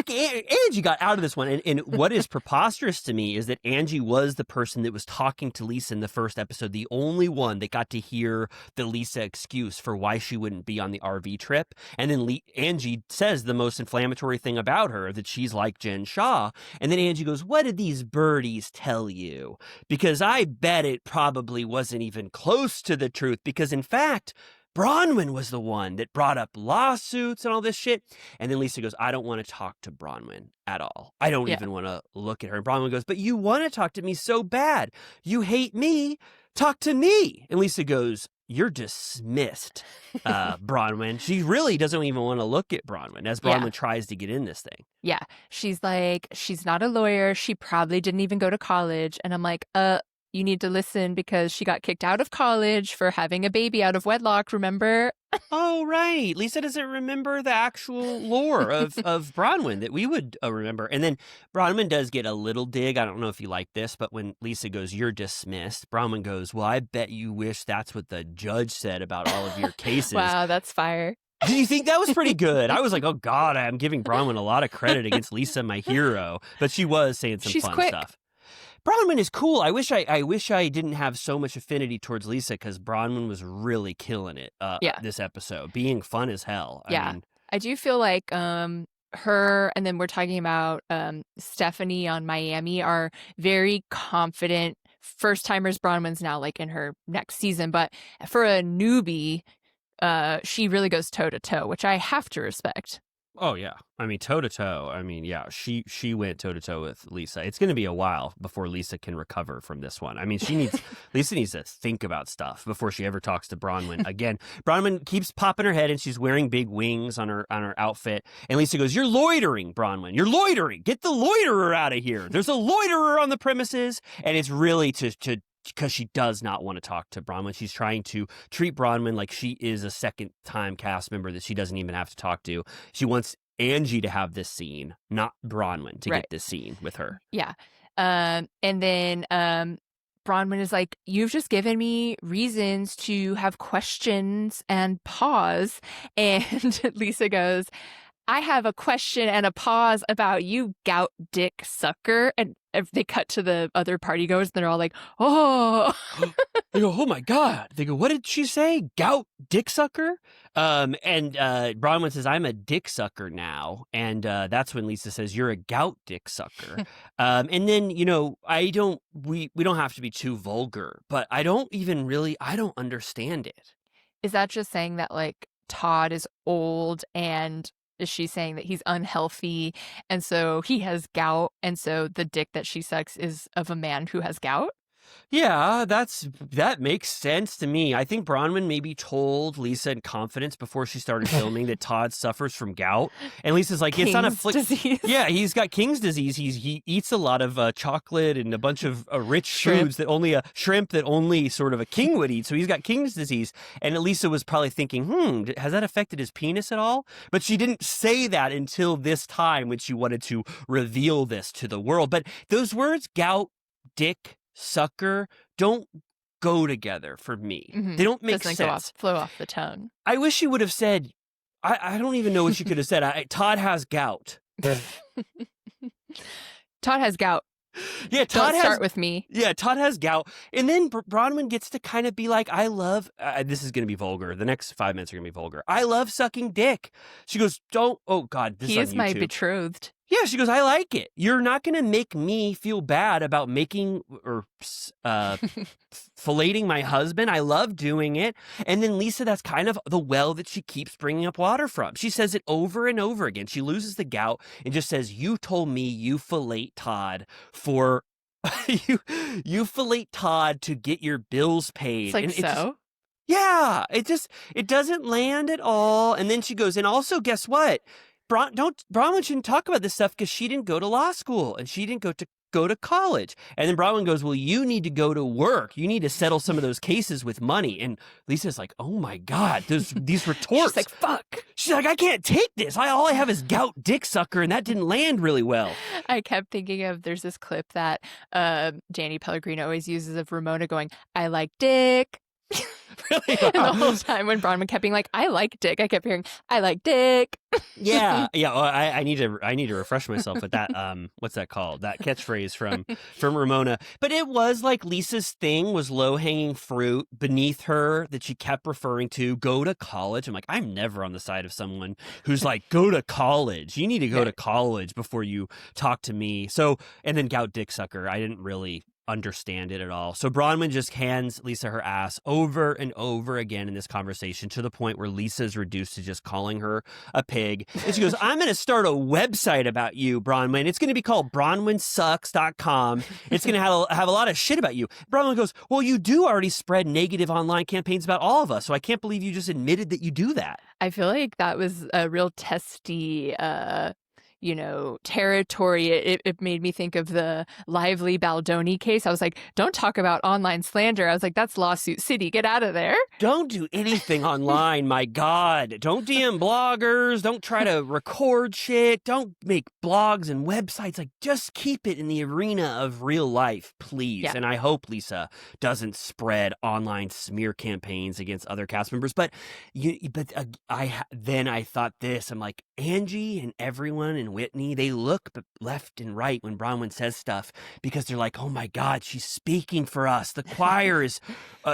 Speaker 1: Angie got out of this one. And what is preposterous to me is that Angie was the person that was talking to Lisa in the first episode, the only one that got to hear the Lisa excuse for why she wouldn't be on the RV trip. And then Angie says the most inflammatory thing about her, that she's like Jen Shaw. And then Angie goes, what did these birdies tell you? Because I bet it probably wasn't even close to the truth, because in fact, Bronwyn was the one that brought up lawsuits and all this shit. And then Lisa goes, I don't want to talk to Bronwyn at all. I don't even want to look at her. And Bronwyn goes, but you want to talk to me so bad. You hate me. Talk to me. And Lisa goes, you're dismissed, Bronwyn. She really doesn't even want to look at Bronwyn as Bronwyn tries to get in this thing.
Speaker 2: Yeah. She's like, she's not a lawyer. She probably didn't even go to college. And I'm like, you need to listen because she got kicked out of college for having a baby out of wedlock, remember?
Speaker 1: Oh, right. Lisa doesn't remember the actual lore of Bronwyn that we would remember. And then Bronwyn does get a little dig. I don't know if you like this, but when Lisa goes, you're dismissed, Bronwyn goes, well, I bet you wish that's what the judge said about all of your cases.
Speaker 2: Wow, that's fire.
Speaker 1: Did you think that was pretty good? I was like, oh, God, I'm giving Bronwyn a lot of credit against Lisa, my hero. But she was saying some fun stuff. Bronwyn is cool. I wish I didn't have so much affinity towards Lisa, because Bronwyn was really killing it this episode, being fun as hell.
Speaker 2: I do feel like her, and then we're talking about Stephanie on Miami, are very confident first-timers. Bronwyn's now like in her next season, but for a newbie, she really goes toe-to-toe, which I have to respect.
Speaker 1: Oh, yeah. I mean, toe-to-toe. I mean, yeah, she went toe-to-toe with Lisa. It's going to be a while before Lisa can recover from this one. I mean, Lisa needs to think about stuff before she ever talks to Bronwyn again. Bronwyn keeps popping her head, and she's wearing big wings on her outfit. And Lisa goes, you're loitering, Bronwyn. You're loitering. Get the loiterer out of here. There's a loiterer on the premises. And it's really because she does not want to talk to Bronwyn. She's trying to treat Bronwyn like she is a second-time cast member that she doesn't even have to talk to. She wants Angie to have this scene, not Bronwyn to get this scene with her. Yeah.
Speaker 2: And then Bronwyn is like, you've just given me reasons to have questions and pause. And Lisa goes, I have a question and a pause about you, gout dick sucker. And if they cut to the other party goers, they're all like, oh.
Speaker 1: They go, oh my God. They go, what did she say? Gout dick sucker? And Bronwyn says, I'm a dick sucker now. And that's when Lisa says, you're a gout dick sucker. And then, we don't have to be too vulgar, but I don't understand it.
Speaker 2: Is that just saying that like Todd is old, and is she saying that he's unhealthy and so he has gout, and so the dick that she sucks is of a man who has gout?
Speaker 1: Yeah, that makes sense to me. I think Bronwyn maybe told Lisa in confidence before she started filming that Todd suffers from gout, and Lisa's like, "It's not a
Speaker 2: disease."
Speaker 1: Yeah, he's got King's disease. He eats a lot of chocolate and a bunch of rich foods that only a shrimp that only sort of a king would eat. So he's got King's disease. And Lisa was probably thinking, has that affected his penis at all? But she didn't say that until this time when she wanted to reveal this to the world. But those words, gout, dick, sucker, don't go together for me. They don't make sense.
Speaker 2: Flow off the tongue.
Speaker 1: I wish she would have said, I don't even know what she could have said. Todd has gout.
Speaker 2: Todd has gout.
Speaker 1: Yeah, Todd
Speaker 2: Don't start with me.
Speaker 1: Yeah, Todd has gout. And then Bronwyn gets to kind of be like, I love, this is going to be vulgar. The next 5 minutes are going to be vulgar. I love sucking dick. She goes, oh God, this
Speaker 2: he
Speaker 1: is
Speaker 2: is
Speaker 1: on
Speaker 2: my
Speaker 1: YouTube.
Speaker 2: betrothed.
Speaker 1: Yeah, she goes, I like it. You're not going to make me feel bad about making or filleting my husband. I love doing it. And then Lisa, that's kind of the well that she keeps bringing up water from. She says it over and over again. She loses the gout and just says, you told me you fillet Todd for, you fillet Todd to get your bills paid.
Speaker 2: It's like,
Speaker 1: and
Speaker 2: so?
Speaker 1: It doesn't land at all. And then she goes, and also guess what? Bronwyn shouldn't talk about this stuff because she didn't go to law school and she didn't go to college. And then Bronwyn goes, well, you need to go to work. You need to settle some of those cases with money. And Lisa's like, oh my God, these retorts.
Speaker 2: She's like, fuck.
Speaker 1: She's like, I can't take this. All I have is gout, dick sucker, and that didn't land really well.
Speaker 2: I kept thinking of, there's this clip that Danny Pellegrino always uses of Ramona going, I like dick.
Speaker 1: Really?
Speaker 2: And the whole time when Bronwyn kept being like, I like dick, I kept hearing, I like dick.
Speaker 1: Yeah. Well, I need to refresh myself with that. What's that called? That catchphrase from Ramona. But it was like Lisa's thing was low hanging fruit beneath her that she kept referring to. Go to college. I'm like, I'm never on the side of someone who's like, go to college. You need to go to college before you talk to me. So, and then gout, dick sucker. I didn't really understand it at all. So Bronwyn just hands Lisa her ass over and over again in this conversation to the point where Lisa is reduced to just calling her a pig. And she goes, I'm going to start a website about you, Bronwyn. It's going to be called BronwynSucks.com. It's going to have a lot of shit about you. Bronwyn goes, well, you do already spread negative online campaigns about all of us, so I can't believe you just admitted that you do that.
Speaker 2: I feel like that was a real testy territory. It made me think of the Lively Baldoni case. I was like, don't talk about online slander. I was like, that's lawsuit city. Get out of there.
Speaker 1: Don't do anything online, my God. Don't DM bloggers. Don't try to record shit. Don't make blogs and websites. Like, just keep it in the arena of real life, please.
Speaker 2: Yeah.
Speaker 1: And I hope Lisa doesn't spread online smear campaigns against other cast members. But I thought this. I'm like, Angie and everyone and Whitney, they look left and right when Bronwyn says stuff because they're like, oh my God, she's speaking for us. The choir is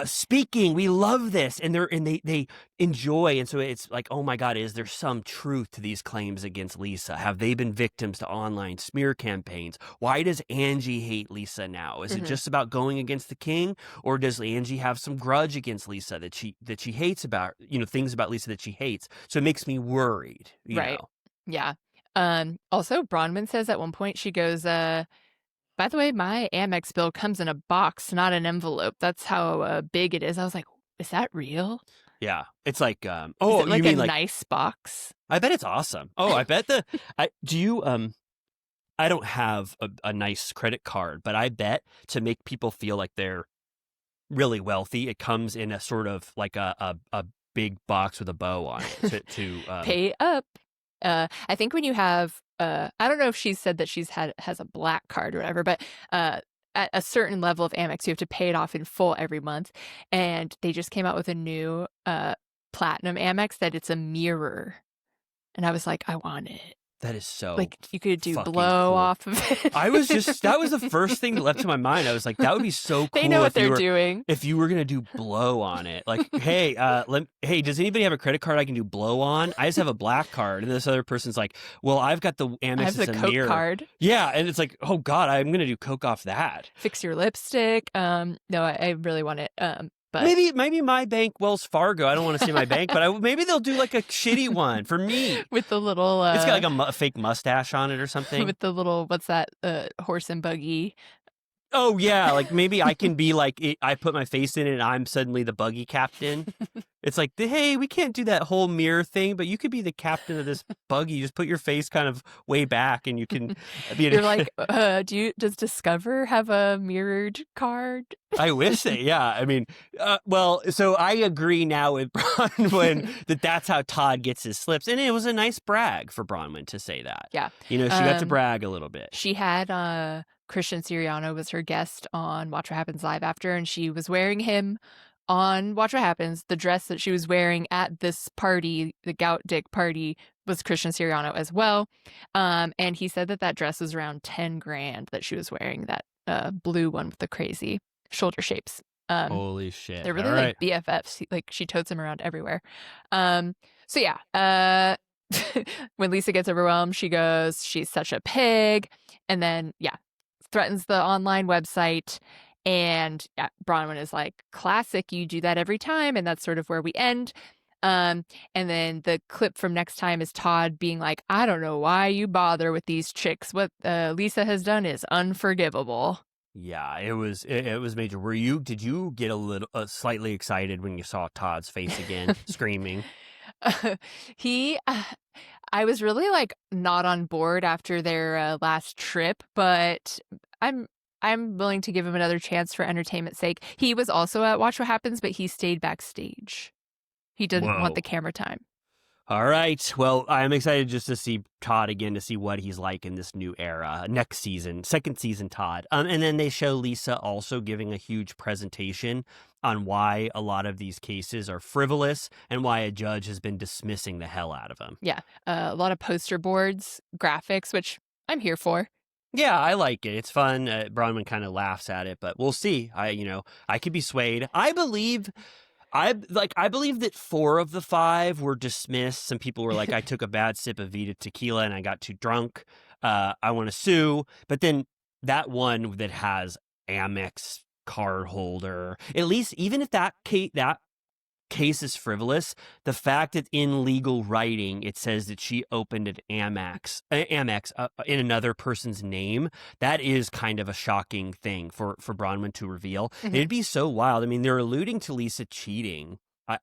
Speaker 1: speaking. We love this. And they enjoy. And so it's like, oh my God, is there some truth to these claims against Lisa? Have they been victims to online smear campaigns? Why does Angie hate Lisa now? Is it just about going against the king? Or does Angie have some grudge against Lisa that she hates about, things about Lisa that she hates? So it makes me worried. You know?
Speaker 2: Yeah. Also, Bronwyn says at one point, she goes, by the way, my Amex bill comes in a box, not an envelope. That's how big it is. I was like, is that real?
Speaker 1: Yeah. It's like,
Speaker 2: is it like
Speaker 1: you mean
Speaker 2: a nice box?
Speaker 1: I bet it's awesome. Oh, I bet I don't have a nice credit card, but I bet to make people feel like they're really wealthy, it comes in a sort of like a big box with a bow on it to
Speaker 2: pay up. I think when you have, I don't know if she said that has a black card or whatever, but at a certain level of Amex, you have to pay it off in full every month. And they just came out with a new platinum Amex that it's a mirror. And I was like, I want it.
Speaker 1: That is so
Speaker 2: like you could do blow
Speaker 1: cool.
Speaker 2: off of it.
Speaker 1: That was the first thing that leapt to my mind. I was like, that would be so cool.
Speaker 2: They know what they're doing.
Speaker 1: If you were gonna do blow on it, like, hey, does anybody have a credit card I can do blow on? I just have a black card, and this other person's like, well, I've got the Amex.
Speaker 2: I have the Coke
Speaker 1: mirror
Speaker 2: card.
Speaker 1: Yeah, and it's like, oh God, I'm gonna do Coke off that.
Speaker 2: Fix your lipstick. No, I really want it. But
Speaker 1: maybe my bank, Wells Fargo. I don't want to say my bank, but maybe they'll do like a shitty one for me
Speaker 2: with the little.
Speaker 1: It's got like a fake mustache on it or something.
Speaker 2: With the little, what's that? Horse and buggy.
Speaker 1: Oh, yeah, like, maybe I can be, like, I put my face in it, and I'm suddenly the buggy captain. It's like, "Hey, we can't do that whole mirror thing, but you could be the captain of this buggy. Just put your face kind of way back, and you can be
Speaker 2: You're like, does Discover have a mirrored card?
Speaker 1: I wish they, yeah. I mean, well, so I agree now with Bronwyn that's how Todd gets his slips. And it was a nice brag for Bronwyn to say that.
Speaker 2: Yeah.
Speaker 1: She got to brag a little bit.
Speaker 2: She had Christian Siriano was her guest on Watch What Happens Live after, and she was wearing him on Watch What Happens. The dress that she was wearing at this party, the Gout Dick party, was Christian Siriano as well. And he said that dress was around 10 grand that she was wearing, that blue one with the crazy shoulder shapes.
Speaker 1: Holy shit.
Speaker 2: They're really like BFFs. Like, she totes him around everywhere. So yeah, when Lisa gets overwhelmed, she goes, she's such a pig. And then, yeah, threatens the online website. And yeah, Bronwyn is like, classic, you do that every time. And that's sort of where we end. And then the clip from next time is Todd being like, I don't know why you bother with these chicks. What Lisa has done is unforgivable.
Speaker 1: Yeah, it was major. Did you get a little slightly excited when you saw Todd's face again, screaming?
Speaker 2: I was really like not on board after their last trip, but I'm willing to give him another chance for entertainment's sake. He was also at Watch What Happens, but he stayed backstage. He didn't want the camera time.
Speaker 1: All right. Well, I'm excited just to see Todd again, to see what he's like in this new era. Next season, second season Todd. And then they show Lisa also giving a huge presentation on why a lot of these cases are frivolous and why a judge has been dismissing the hell out of them.
Speaker 2: Yeah. A lot of poster boards, graphics, which I'm here for.
Speaker 1: Yeah, I like it. It's fun. Bronwyn kind of laughs at it, but we'll see. I could be swayed. I believe that 4 of the 5 were dismissed. Some people were like, I took a bad sip of Vita tequila and I got too drunk. I want to sue. But then that one that has Amex card holder, at least even if that case is frivolous, the fact that in legal writing it says that she opened an Amex in another person's name, that is kind of a shocking thing for Bronwyn to reveal. Mm-hmm. It'd be so wild. I mean, they're alluding to Lisa cheating.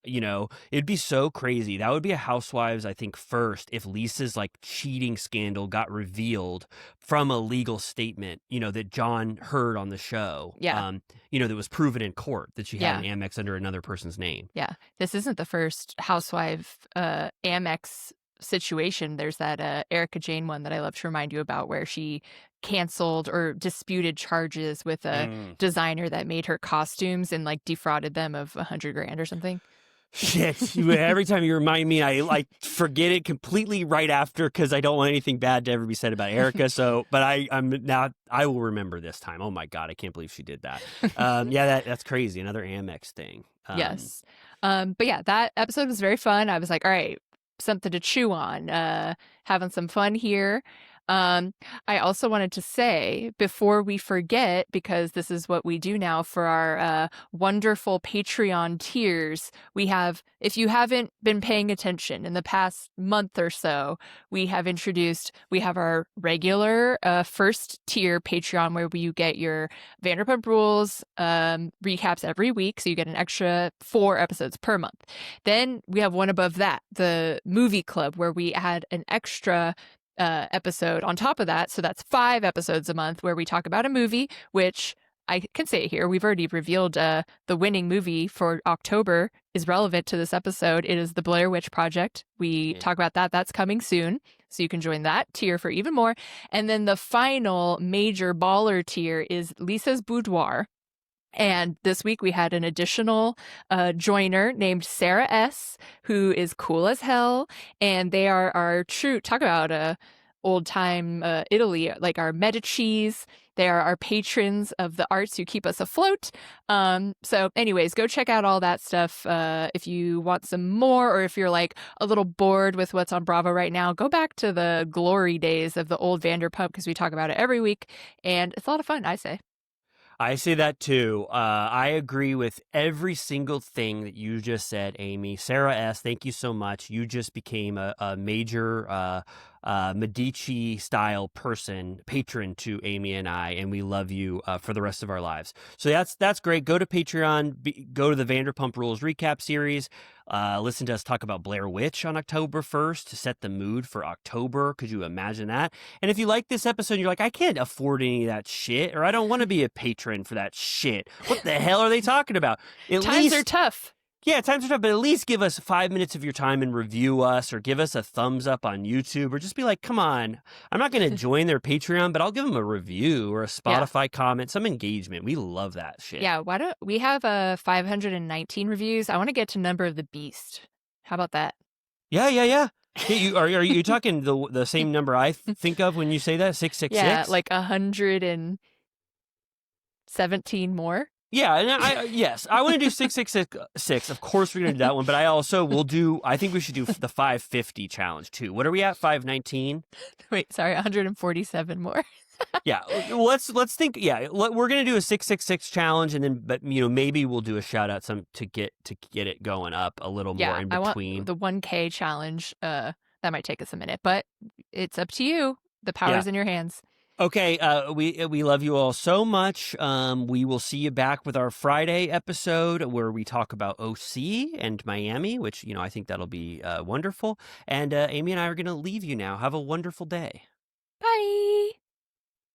Speaker 1: It'd be so crazy. That would be a Housewives, I think, first if Lisa's like cheating scandal got revealed from a legal statement, that John heard on the show.
Speaker 2: Yeah.
Speaker 1: That was proven in court that she had an Amex under another person's name.
Speaker 2: Yeah. This isn't the first housewife Amex situation. There's that Erica Jane one that I love to remind you about, where she canceled or disputed charges with a designer that made her costumes and like defrauded them of $100 grand or something.
Speaker 1: Shit. Every time you remind me, I like forget it completely right after, because I don't want anything bad to ever be said about Erica. So, but I will remember this time. Oh my God, I can't believe she did that. That's crazy. Another Amex thing.
Speaker 2: Yes. But yeah, that episode was very fun. I was like, all right, something to chew on, having some fun here. I also wanted to say, before we forget, because this is what we do now for our wonderful Patreon tiers, we have, if you haven't been paying attention in the past month or so, we have our regular first tier Patreon, where you get your Vanderpump Rules recaps every week, so you get an extra 4 episodes per month. Then we have one above that, the movie club, where we add an extra episode on top of that. So that's 5 episodes a month where we talk about a movie, which I can say it here. We've already revealed the winning movie for October is relevant to this episode. It is The Blair Witch Project. We talk about that. That's coming soon. So you can join that tier for even more. And then the final major baller tier is Lisa's Boudoir. And this week we had an additional joiner named Sarah S., who is cool as hell. And they are our true, talk about old time Italy, like our Medicis. They are our patrons of the arts who keep us afloat. So anyways, go check out all that stuff. If you want some more, or if you're like a little bored with what's on Bravo right now, go back to the glory days of the old Vanderpump, because we talk about it every week. And it's a lot of fun, I say.
Speaker 1: I say that too. I agree with every single thing that you just said, Amy. Sarah S., thank you so much. You just became a major Medici style patron to Amy and I, and we love you for the rest of our lives. So that's great. Go to Patreon, go to the Vanderpump Rules recap series. Listen to us talk about Blair Witch on October 1st to set the mood for October. Could you imagine that? And if you like this episode, you're like, I can't afford any of that shit, or I don't want to be a patron for that shit. What the hell are they talking about?
Speaker 2: Times are tough.
Speaker 1: Yeah, times are tough, but at least give us 5 minutes of your time and review us, or give us a thumbs up on YouTube, or just be like, come on, I'm not going to join their Patreon, but I'll give them a review or a Spotify comment, some engagement. We love that shit.
Speaker 2: Yeah, why don't we have 519 reviews? I want to get to Number of the Beast. How about that?
Speaker 1: Yeah. Are you talking the same number I think of when you say that? 666?
Speaker 2: Yeah, like 117 more.
Speaker 1: Yeah, and yes, I want to do 666. Of course, we're going to do that one, but I think we should do the 550 challenge too. What are we at? 519?
Speaker 2: Wait, sorry, 147 more.
Speaker 1: Yeah, let's think. Yeah, we're going to do a 666 challenge, and then, but maybe we'll do a shout out to get it going up a little more in between.
Speaker 2: I want the 1K challenge. That might take us a minute, but it's up to you. The power's in your hands.
Speaker 1: Okay, we love you all so much. We will see you back with our Friday episode where we talk about OC and Miami, which, I think that'll be wonderful. And Amy and I are going to leave you now. Have a wonderful day.
Speaker 2: Bye.